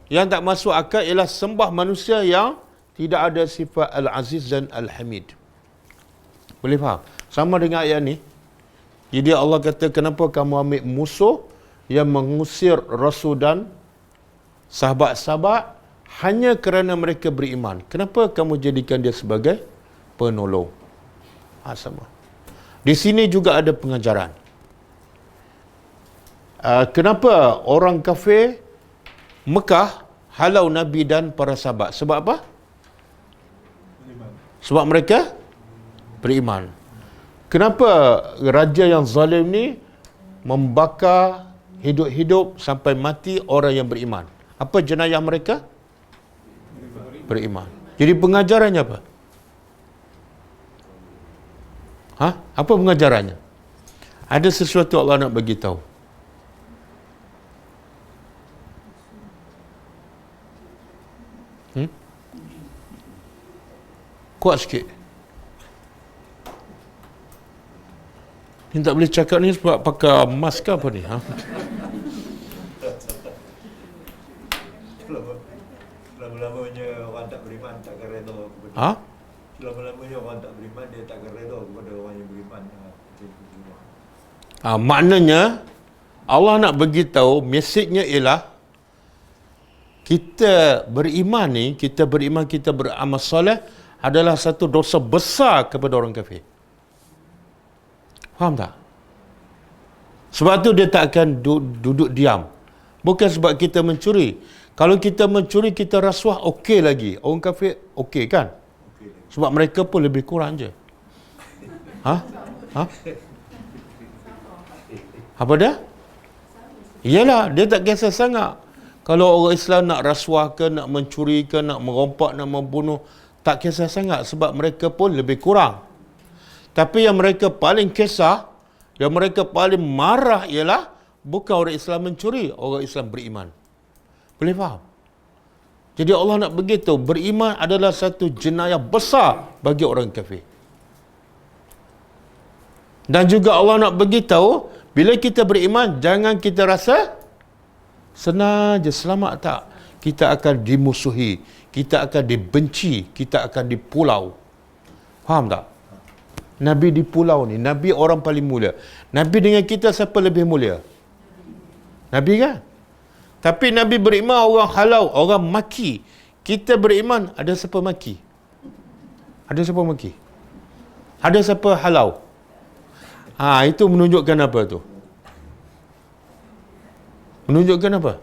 Speaker 1: Yang tak masuk akal ialah sembah manusia yang tidak ada sifat Al-Aziz dan Al-Hamid. Boleh faham? Sama dengan ayat ni. Jadi Allah kata, kenapa kamu ambil musuh yang mengusir Rasul dan sahabat-sahabat hanya kerana mereka beriman? Kenapa kamu jadikan dia sebagai penolong? Sama. Di sini juga ada pengajaran. Kenapa orang kafir Mekah halau Nabi dan para sahabat? Sebab apa? Sebab mereka beriman. Kenapa raja yang zalim ni membakar hidup-hidup sampai mati orang yang beriman? Apa jenayah mereka? Beriman. Jadi pengajarannya apa? Apa pengajarannya? Ada sesuatu Allah nak bagi tahu. Kuat sikit. Ni tak boleh cakap ni sebab pakai mask ke apa ni?
Speaker 2: Selama-lamanya orang tak beriman takkan redha kepada. Selama-lamanya orang tak beriman dia takkan redha kepada orang yang beriman.
Speaker 1: Maknanya Allah nak bagi tahu, mesejnya ialah kita beriman ni, kita beriman, kita beramal soleh adalah satu dosa besar kepada orang kafir. Faham tak? Sebab tu dia tak akan duduk diam. Bukan sebab kita mencuri. Kalau kita mencuri, kita rasuah, okey lagi. Orang kafir, okey kan? Sebab mereka pun lebih kurang je. Apa dia? Iyalah, dia tak kisah sangat. Kalau orang Islam nak rasuah ke, nak mencuri ke, nak merompak, nak membunuh, tak kisah sangat sebab mereka pun lebih kurang. Tapi yang mereka paling kisah, yang mereka paling marah ialah bukan orang Islam mencuri, orang Islam beriman. Boleh faham? Jadi Allah nak beritahu, beriman adalah satu jenayah besar bagi orang kafir. Dan juga Allah nak beritahu, bila kita beriman, jangan kita rasa senang je, selamat tak. Kita akan dimusuhi, kita akan dibenci, kita akan dipulau. Faham tak? Nabi di pulau ni, Nabi orang paling mulia. Nabi dengan kita siapa lebih mulia? Nabi kan? Tapi Nabi beriman orang halau, orang maki. Kita beriman, ada siapa maki? Ada siapa maki? Ada siapa halau? Itu menunjukkan apa tu? Menunjukkan apa?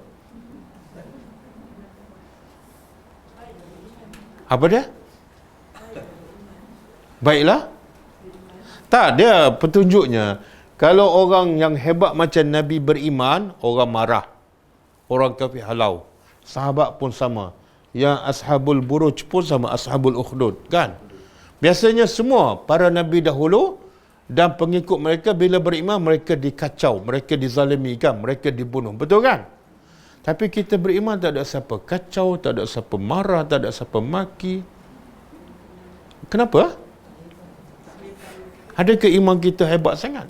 Speaker 1: Apa dia? Baiklah. Tak, dia petunjuknya. Kalau orang yang hebat macam Nabi beriman, orang marah. Orang kafir halau. Sahabat pun sama. Yang ashabul buruj pun sama, ashabul ukhdud. Kan? Biasanya semua para Nabi dahulu dan pengikut mereka bila beriman, mereka dikacau, mereka dizalimi, kan? Mereka dibunuh. Betul kan? Tapi kita beriman tak ada siapa kacau, tak ada siapa marah, tak ada siapa maki. Kenapa? Adakah iman kita hebat sangat?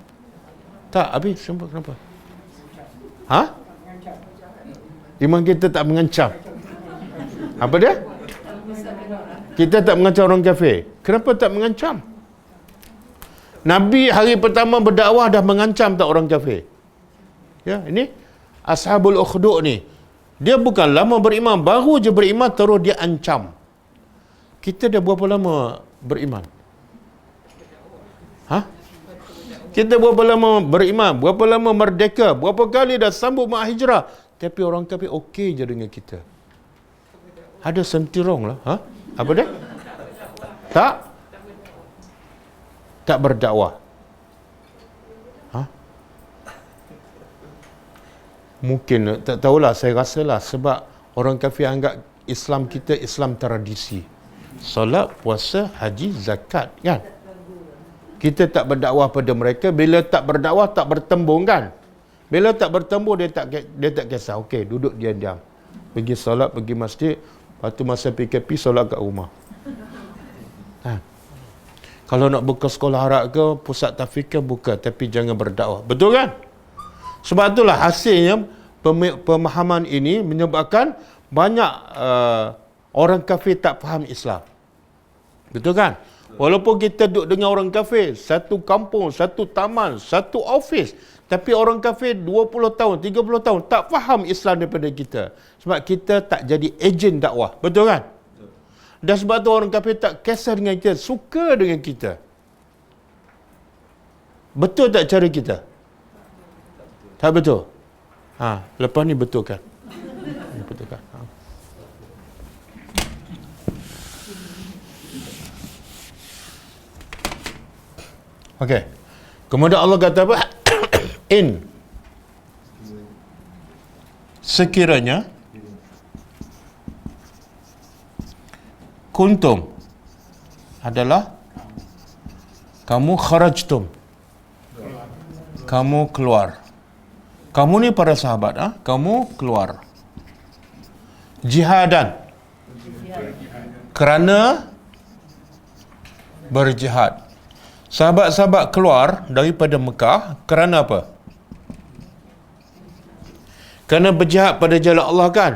Speaker 1: Tak, habis. Kenapa? Ha? Iman kita tak mengancam. Apa dia? Kita tak mengancam orang kafir. Kenapa tak mengancam? Nabi hari pertama berdakwah dah mengancam tak orang kafir? Ya, ini ashabul ukhdud ni. Dia bukan lama beriman, baru je beriman terus dia ancam. Kita dah berapa lama beriman? Ha? Kita berapa lama beriman? Berapa lama merdeka? Berapa kali dah sambut mak hijrah? Tapi orang kafir okey je dengan kita. Ada sentirong lah. Ha? Apa dia? Tak berdakwah. Ha? Mungkin, tak tahulah, saya rasalah sebab orang kafir anggap Islam kita Islam tradisi. Solat, puasa, haji, zakat, kan? Kita tak berdakwah pada mereka. Bila tak berdakwah, tak bertembung, kan? Bila tak bertembung, dia tak kisah. Okey, duduk diam-diam. Pergi solat, pergi masjid. Lepas tu masa PKP, solat kat rumah. Ha. Kalau nak buka sekolah Arab ke, pusat tafiqah buka. Tapi jangan berdakwah. Betul kan? Sebab itulah hasilnya pemahaman ini menyebabkan banyak orang kafir tak faham Islam. Betul kan? Walaupun kita duduk dengan orang kafir, satu kampung, satu taman, satu office, tapi orang kafir 20 tahun, 30 tahun tak faham Islam daripada kita. Sebab kita tak jadi ejen dakwah. Betul kan? Dan sebab tu orang kafir tak kisah dengan kita, suka dengan kita. Betul tak cara kita? Tak betul? Ha, lepas ni betulkan. Betulkan. Ha. Okey. Kemudian Allah kata apa? In. Sekiranya kuntum adalah kamu kharajtum. Kamu keluar. Kamu ni para sahabat, ha? Kamu keluar. Jihadan. Kerana berjihad. Sahabat-sahabat keluar daripada Mekah kerana apa? Kerana berjihad pada jalan Allah, kan?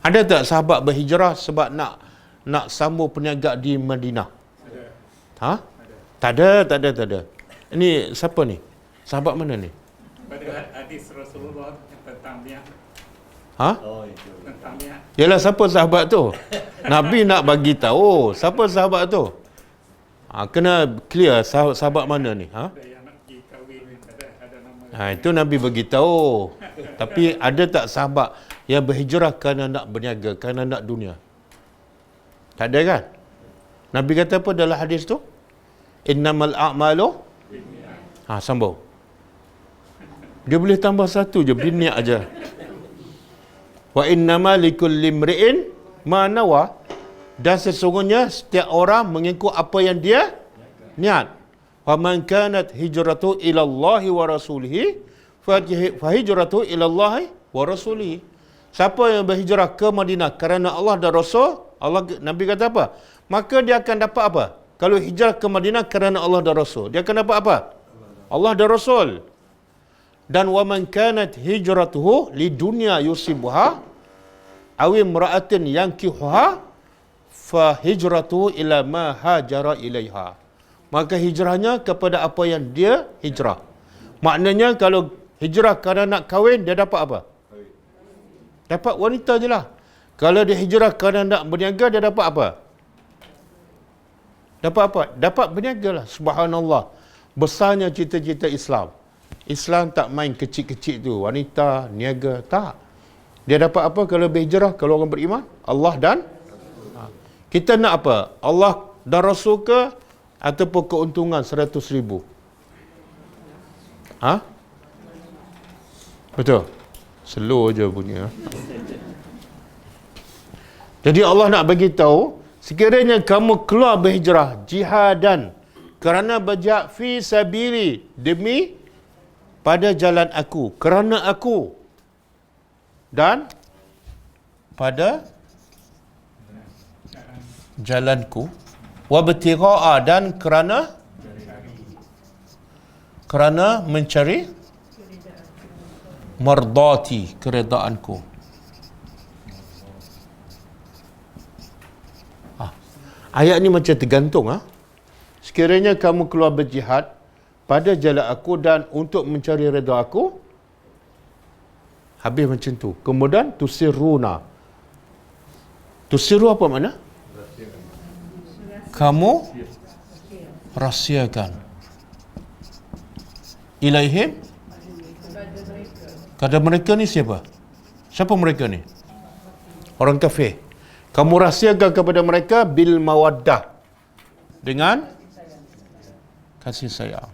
Speaker 1: Ada tak sahabat berhijrah sebab nak sambung perniagaan di Madinah? Ha? Tak ada. Ini siapa ni? Sahabat mana ni?
Speaker 3: Pada hadis Rasulullah tentang niat.
Speaker 1: Ha?
Speaker 2: Oh, itu.
Speaker 3: Tentang niat.
Speaker 1: Yalah, siapa sahabat tu? Nabi nak bagi tahu siapa sahabat tu. Ha, kena clear sahabat mana ni? Ha?
Speaker 3: Ada yang nak pergi kahwin, ada nama.
Speaker 1: Ha, itu Nabi bagi tahu. Tapi ada tak sahabat yang berhijrah kerana nak berniaga, kerana nak dunia? Tak ada, kan? Nabi kata apa dalam hadis tu? Innamal a'malu. Ha, sambung. Dia boleh tambah satu je, biniak aja. Wa innama likulli imri'in ma nawa. Dan sesungguhnya setiap orang mengikut apa yang dia niat. Wa man kanat hijratu ila Allah wa rasulih fa hijratu ila Allah wa rasulih. Siapa yang berhijrah ke Madinah kerana Allah dan Rasul, Nabi kata apa? Maka dia akan dapat apa? Kalau hijrah ke Madinah kerana Allah dan Rasul, dia akan dapat apa? Allah dan Rasul. Dan wa man kanat hijratuhu lidunya yusibuha aw imra'atin yankihuha fa hijratuhu ila ma hajara ilaiha. Maka hijrahnya kepada apa yang dia hijrah. Maknanya kalau hijrah kerana nak kahwin, dia dapat apa? Dapat wanita je lah. Kalau dia hijrah kerana nak berniaga, dia dapat apa? Dapat apa? Dapat berniaga lah. Subhanallah. Besarnya cita-cita Islam. Islam tak main kecil-kecil tu. Wanita, niaga, tak. Dia dapat apa kalau berhijrah, kalau orang beriman? Allah dan kita nak apa? Allah dan Rasul ke? ataupun keuntungan 100,000? Ha? Betul? Slow je bunyi. Jadi Allah nak bagi tahu, sekiranya kamu keluar berhijrah jihadan kerana berjihad fi sabili, demi pada jalan aku, kerana aku, dan pada jalanku, wa btigha'a, dan kerana mencari mardati, keredaanku. Ayat ni macam tergantung. Sekiranya kamu keluar berjihad pada jalan aku dan untuk mencari redha aku, habis macam tu. Kemudian tusirruna. Tusiru apa makna? Kamu rahsiakan. Ilaihim, kata mereka ni siapa? Siapa mereka ni? Orang kafir. Kamu rahsiakan kepada mereka bil mawaddah, dengan kasih sayang.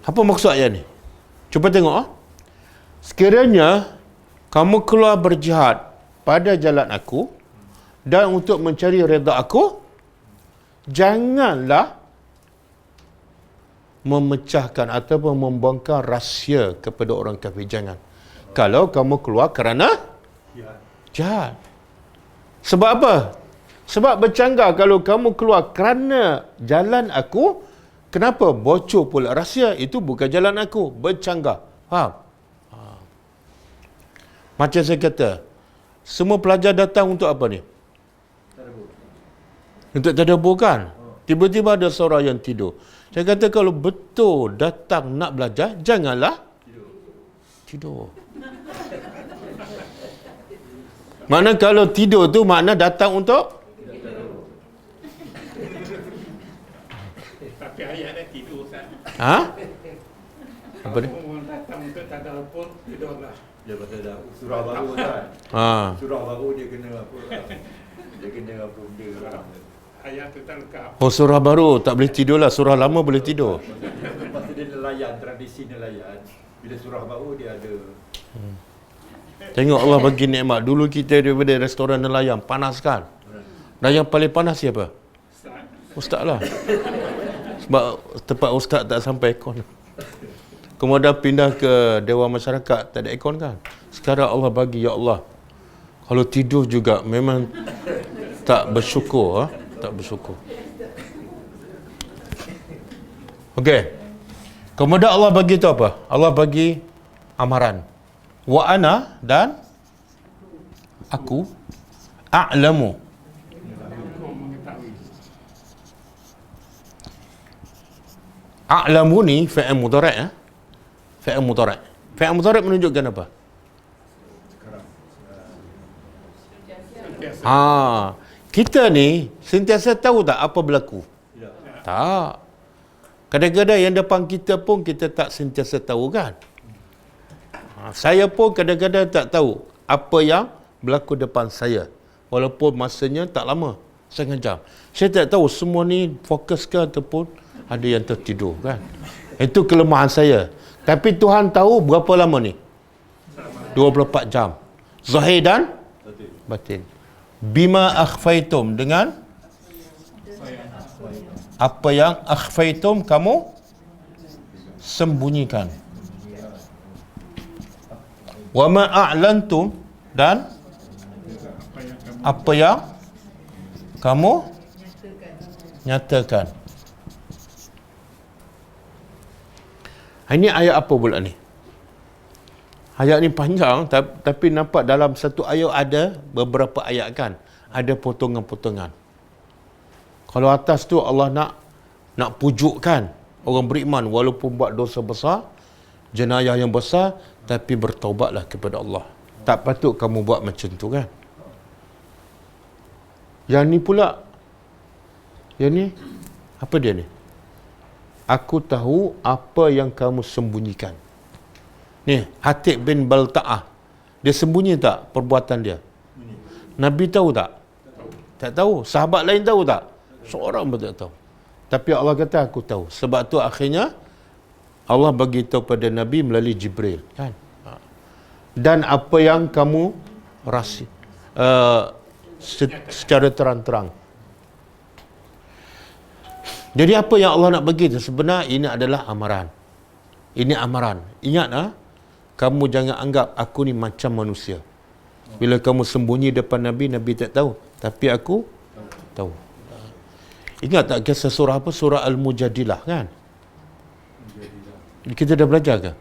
Speaker 1: Apa maksud ayat ni? Cuba tengok. Sekiranya kamu keluar berjihad pada jalan aku dan untuk mencari redha aku, janganlah memecahkan ataupun membongkar rahsia kepada orang kafir. Jangan. Kalau kamu keluar kerana jihad. Sebab apa? Sebab bercanggah kalau kamu keluar kerana jalan aku, kenapa bocor pula rahsia? Itu bukan jalan aku. Bercanggah. Faham? Macam saya kata, semua pelajar datang untuk apa ni? Untuk tadabbur kan? Tiba-tiba ada seorang yang tidur. Saya kata kalau betul datang nak belajar, janganlah tidur. Makna kalau tidur tu makna datang untuk
Speaker 3: Tapi ayatnya tidur kan.
Speaker 1: Apa dia?
Speaker 3: Kalau datang untuk tadabbur, tidurlah.
Speaker 2: Dia pasal dah surah baru kan. Surah baru dia kena apa? Dia kena apa benda orang.
Speaker 3: Ayat tu tak lengkap.
Speaker 1: Oh, surah baru tak boleh tidur lah. Surah lama boleh tidur.
Speaker 2: Pasal dia nelayan, tradisi nelayan. Bila surah baru dia ada.
Speaker 1: Tengok Allah bagi nikmat. Dulu kita daripada restoran nelayan, panas kan? Dan yang paling panas siapa? Ustaz lah. Sebab tempat ustaz tak sampai aircon. Kemudian pindah ke Dewan Masyarakat, tak ada aircon kan? Sekarang Allah bagi, ya Allah. Kalau tidur juga memang tak bersyukur. Tak bersyukur. Okey. Kemudian Allah bagi tu apa? Allah bagi amaran. Wa ana, dan aku, a'lamu. A'lamu ni fi'il mudhari'. Fi'il mudhari'. Fi'il mudhari' menunjukkan apa? Kita ni sentiasa tahu tak apa berlaku? Tak. Kadang-kadang yang depan kita pun kita tak sentiasa tahu kan? Saya pun kadang-kadang tak tahu apa yang berlaku depan saya. Walaupun masanya tak lama, setengah jam. Saya tak tahu semua ni fokus ke ataupun ada yang tertidur kan? Itu kelemahan saya. Tapi Tuhan tahu berapa lama ni? 24 jam. Zahir dan batin. Bima akhfaitum, dengan apa yang akhfaitum kamu sembunyikan. Wa ma a'lantum, dan apa yang kamu nyatakan. Ini ayat apa pula ni? Ayat ni panjang, tapi nampak dalam satu ayat ada beberapa ayat kan? Ada potongan-potongan. Kalau atas tu Allah nak pujukkan orang beriman walaupun buat dosa besar, jenayah yang besar, tapi bertaubatlah kepada Allah. Tak patut kamu buat macam tu kan? Yang ni pula, yang ni, apa dia ni? Aku tahu apa yang kamu sembunyikan. Ni, Hatib bin Balta'ah. Dia sembunyi tak perbuatan dia? Nabi tahu tak? Tak tahu. Sahabat lain tahu tak? Seorang pun tak tahu. Tapi Allah kata aku tahu. Sebab tu akhirnya Allah bagi tahu pada Nabi melalui Jibril, kan? Dan apa yang kamu rasa secara terang-terang. Jadi apa yang Allah nak bagi tu sebenarnya ini adalah amaran. Ini amaran. Ingat kamu jangan anggap aku ni macam manusia. Bila kamu sembunyi depan Nabi, Nabi tak tahu. Tapi aku tahu. Ingat tak kisah surah apa? Surah Al-Mujadilah, kan? Kita dah belajar ke?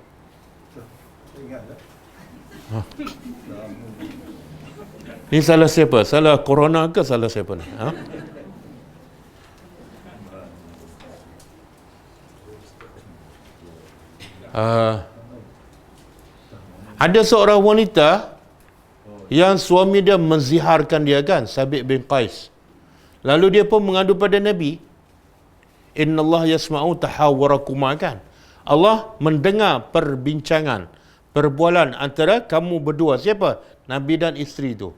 Speaker 2: Ingat tak?
Speaker 1: Ni salah siapa? Salah corona ke salah siapa ni? Ada seorang wanita yang suami dia menziharkan dia, kan, Sabit bin Qais. Lalu dia pun mengadu pada Nabi, innallaha yasma'u tahawurakuma, kan? Allah mendengar perbincangan, perbualan antara kamu berdua. Siapa? Nabi dan isteri tu.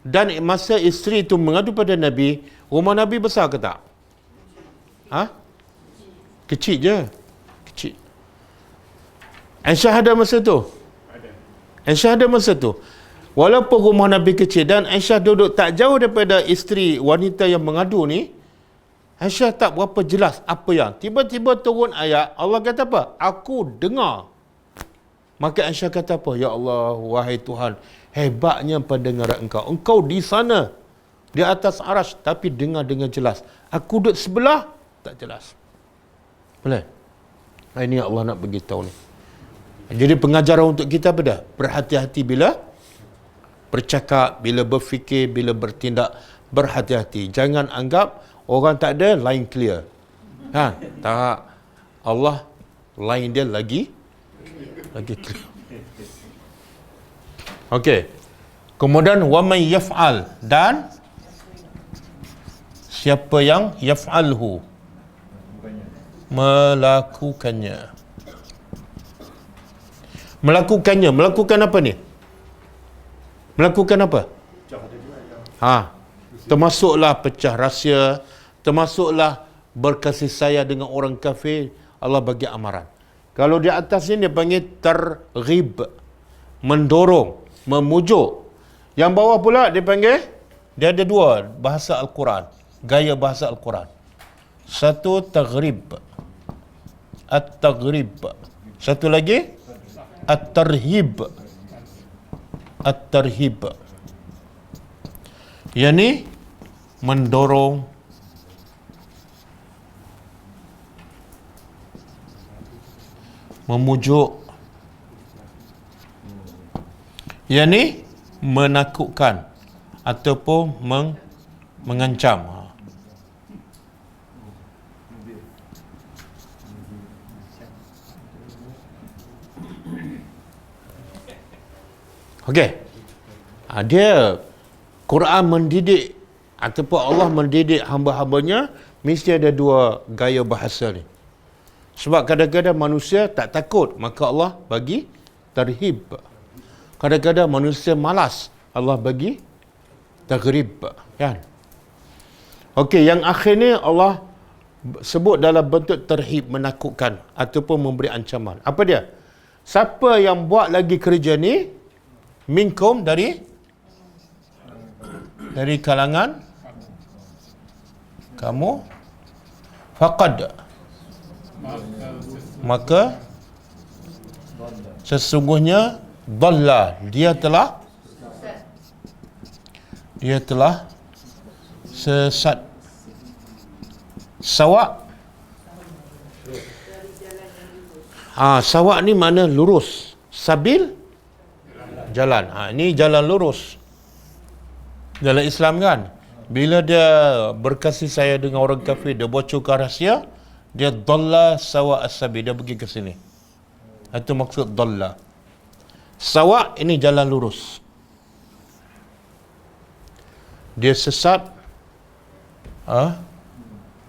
Speaker 1: Dan masa isteri tu mengadu pada Nabi, rumah Nabi besar ke tak? Kecil je. Kecil. Aisyah ada masa tu? Aisyah ada masa tu. Walaupun rumah Nabi kecil dan Aisyah duduk tak jauh daripada isteri wanita yang mengadu ni, Aisyah tak berapa jelas apa yang. Tiba-tiba turun ayat, Allah kata apa? Aku dengar. Maka Aisyah kata apa? Ya Allah, wahai Tuhan, hebatnya pendengaran engkau. Engkau di sana, di atas arash, tapi dengar dengan jelas. Aku duduk sebelah, tak jelas. Boleh? Ini Allah nak beritahu ni. Jadi pengajaran untuk kita apa dah? Berhati-hati bila bercakap, bila berfikir, bila bertindak, berhati-hati. Jangan anggap orang tak ada, line clear. Tak. Allah line dia lagi clear. Okey. Kemudian wa may yaf'al, dan siapa yang yaf'alhu, melakukannya. Melakukan apa ni? Melakukan apa? Termasuklah pecah rahsia, termasuklah berkasih sayang dengan orang kafir. Allah bagi amaran. Kalau di atas ni dia panggil targhib, mendorong, memujuk. Yang bawah pula dia panggil, dia ada dua bahasa Al-Quran, gaya bahasa Al-Quran. Satu taghrib, at-taghrib. Satu lagi at-tarhib. At-tarhib, yakni mendorong, memujuk, yakni menakutkan ataupun mengancam. Okey. Dia Quran mendidik ataupun Allah mendidik hamba-hambanya mesti ada dua gaya bahasa ni. Sebab kadang-kadang manusia tak takut, maka Allah bagi tarhib. Kadang-kadang manusia malas, Allah bagi taghrib, kan? Okey, yang akhir ni Allah sebut dalam bentuk tarhib, menakutkan ataupun memberi ancaman. Apa dia? Siapa yang buat lagi kerja ni, minkum, dari kalangan kamu, faqad, maka sesungguhnya dhalla, dia telah sesat. Sawak, sawak ni mana lurus. Sabil, jalan. Ini jalan lurus, jalan Islam, kan? Bila dia berkasih sayang dengan orang kafir, dia bocorkan rahsia, dia dhalla sawa as-sabil, dia pergi ke sini. Itu maksud dhalla. Sawak ini jalan lurus, dia sesat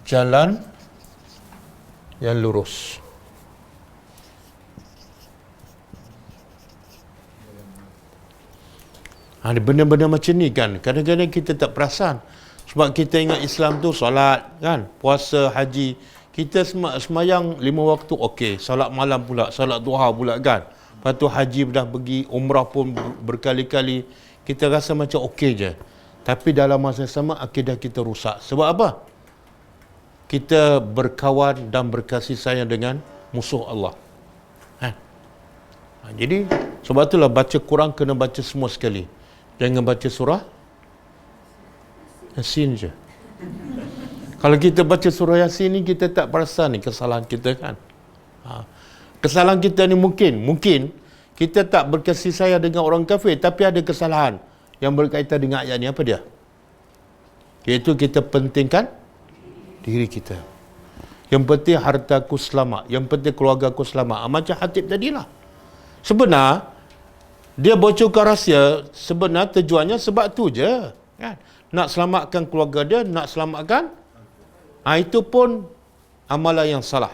Speaker 1: jalan yang lurus. Benda-benda macam ni kan, kadang-kadang kita tak perasan. Sebab kita ingat Islam tu solat kan, puasa, haji. Kita semayang 5 waktu, okey. Solat malam pula, solat duha pula kan. Lepas tu haji dah pergi, umrah pun berkali-kali. Kita rasa macam okey je. Tapi dalam masa sama akidah kita rusak. Sebab apa? Kita berkawan dan berkasih sayang dengan musuh Allah. Jadi sebab itulah baca Quran kena baca semua sekali. Jangan baca surah Yasin je. Kalau kita baca surah Yasin ni, kita tak perasan ni kesalahan kita kan. Kesalahan kita ni mungkin kita tak berkasih sayang dengan orang kafir, tapi ada kesalahan yang berkaitan dengan ayat ni. Apa dia? Iaitu kita pentingkan diri kita. Yang penting hartaku selamat, yang penting keluarga aku selamat. Macam Hatib tadilah. Sebenar dia bocorkan rahsia, sebenar tujuannya sebab tu je kan? Nak selamatkan keluarga dia, nak selamatkan itu pun amalan yang salah,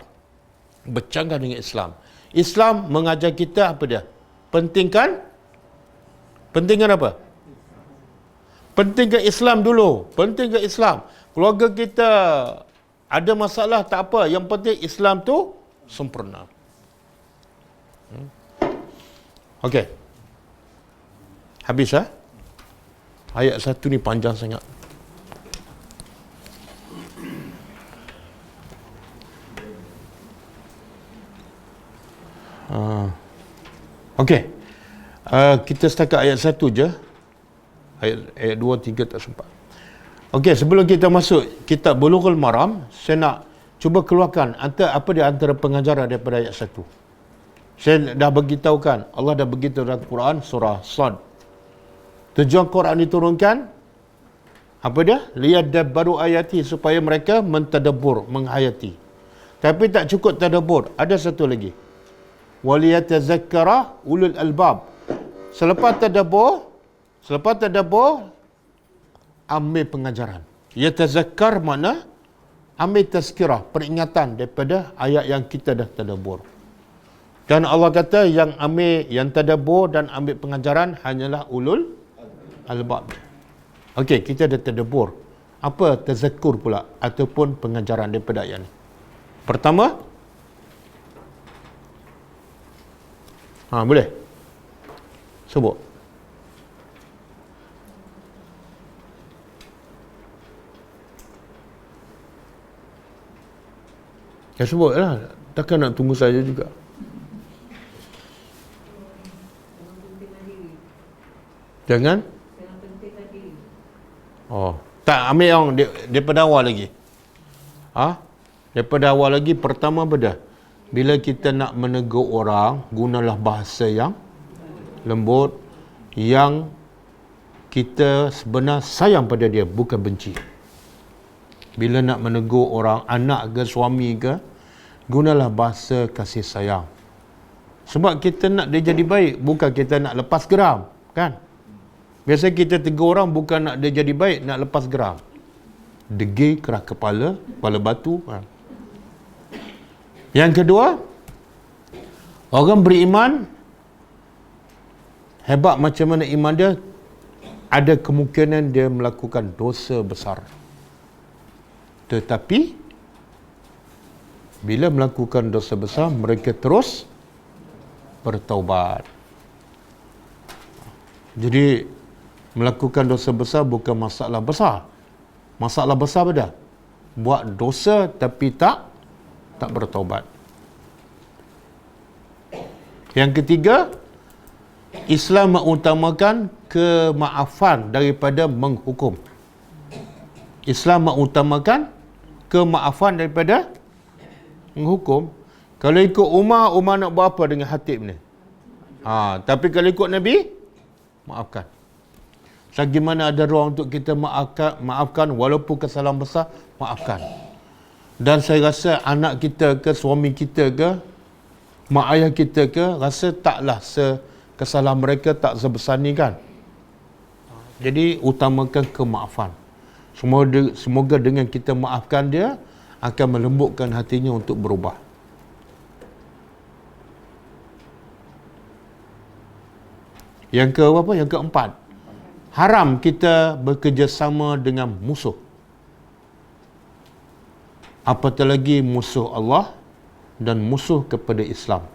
Speaker 1: bercanggah dengan Islam. Islam mengajar kita apa dia? Pentingkan apa? Pentingkan Islam dulu. Pentingkan Islam. Keluarga kita ada masalah tak apa, yang penting Islam tu sempurna. Okey. Habis ayat 1 ni panjang sangat. Okey. Kita setakat ayat 1 je. Ayat 2, 3 tak sempat. Okey, sebelum kita masuk kitab Bulughul Maram, saya nak cuba keluarkan antara pengajaran daripada ayat 1. Saya dah beritahukan, Allah dah beritahu dalam Quran surah Sad. Tujuan Quran diturunkan apa dia? Liyadabbaru ayati, supaya mereka mentadabbur, menghayati. Tapi tak cukup tadabbur, ada satu lagi. Waliyatazakkara ulul albab. Selepas tadabbur ambil pengajaran. Yatazakkar makna ambil tazkirah, peringatan daripada ayat yang kita dah tadabbur. Dan Allah kata yang tadabbur dan ambil pengajaran hanyalah ulul albab. Okey, kita dah tadabbur. Apa tazakkur pula ataupun pengajaran daripada ayat ni? Pertama, boleh sebut. Ya sebutlah, takkan nak tunggu saja juga. Jangan tak ambil yang daripada awal lagi. Daripada awal lagi, pertama benda, bila kita nak menegur orang, gunalah bahasa yang lembut, yang kita sebenar sayang pada dia, bukan benci. Bila nak menegur orang, anak ke suami ke, gunalah bahasa kasih sayang. Sebab kita nak dia jadi baik, bukan kita nak lepas geram, kan? Biasa kita tegur orang bukan nak dia jadi baik, nak lepas geram. Degil, kerah kepala batu. Yang kedua, orang beriman, hebat macam mana iman dia, ada kemungkinan dia melakukan dosa besar. Tetapi bila melakukan dosa besar, mereka terus bertaubat. Jadi melakukan dosa besar bukan masalah besar. Masalah besar pada buat dosa tapi tak bertaubat. Yang ketiga, Islam mengutamakan kemaafan daripada menghukum. Islam mengutamakan kemaafan daripada menghukum. Kalau ikut Umar nak buat apa dengan Hatib ni? Tapi kalau ikut Nabi, maafkan. Selagi mana ada ruang untuk kita maafkan walaupun kesalahan besar, maafkan. Dan saya rasa anak kita ke, suami kita ke, mak ayah kita ke, rasa taklah kesalahan mereka tak sebesar ni kan. Jadi utamakan kemaafan. Semoga dengan kita maafkan dia, akan melembutkan hatinya untuk berubah. Yang keempat, haram kita bekerjasama dengan musuh. Apatah lagi musuh Allah dan musuh kepada Islam.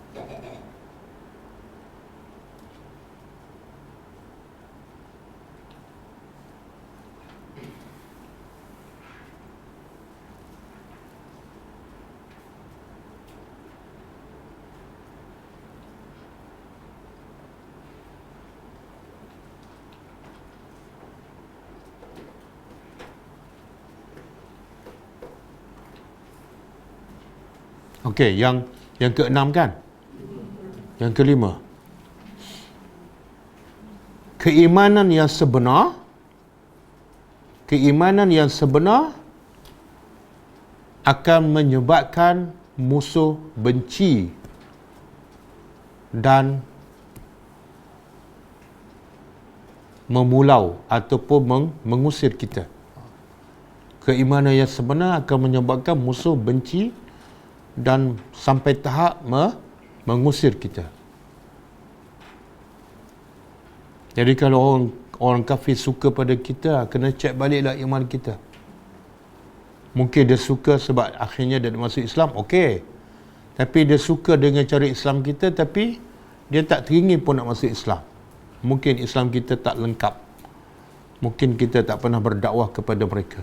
Speaker 1: Okey, yang keenam kan? Yang kelima. Keimanan yang sebenar akan menyebabkan musuh benci dan memulau ataupun mengusir kita. Keimanan yang sebenar akan menyebabkan musuh benci dan sampai tahap mengusir kita. Jadi kalau orang kafir suka pada kita, kena cek baliklah iman kita. Mungkin dia suka sebab akhirnya dia masuk Islam, okey. Tapi dia suka dengan cara Islam kita, tapi dia tak teringin pun nak masuk Islam. Mungkin Islam kita tak lengkap. Mungkin kita tak pernah berdakwah kepada mereka.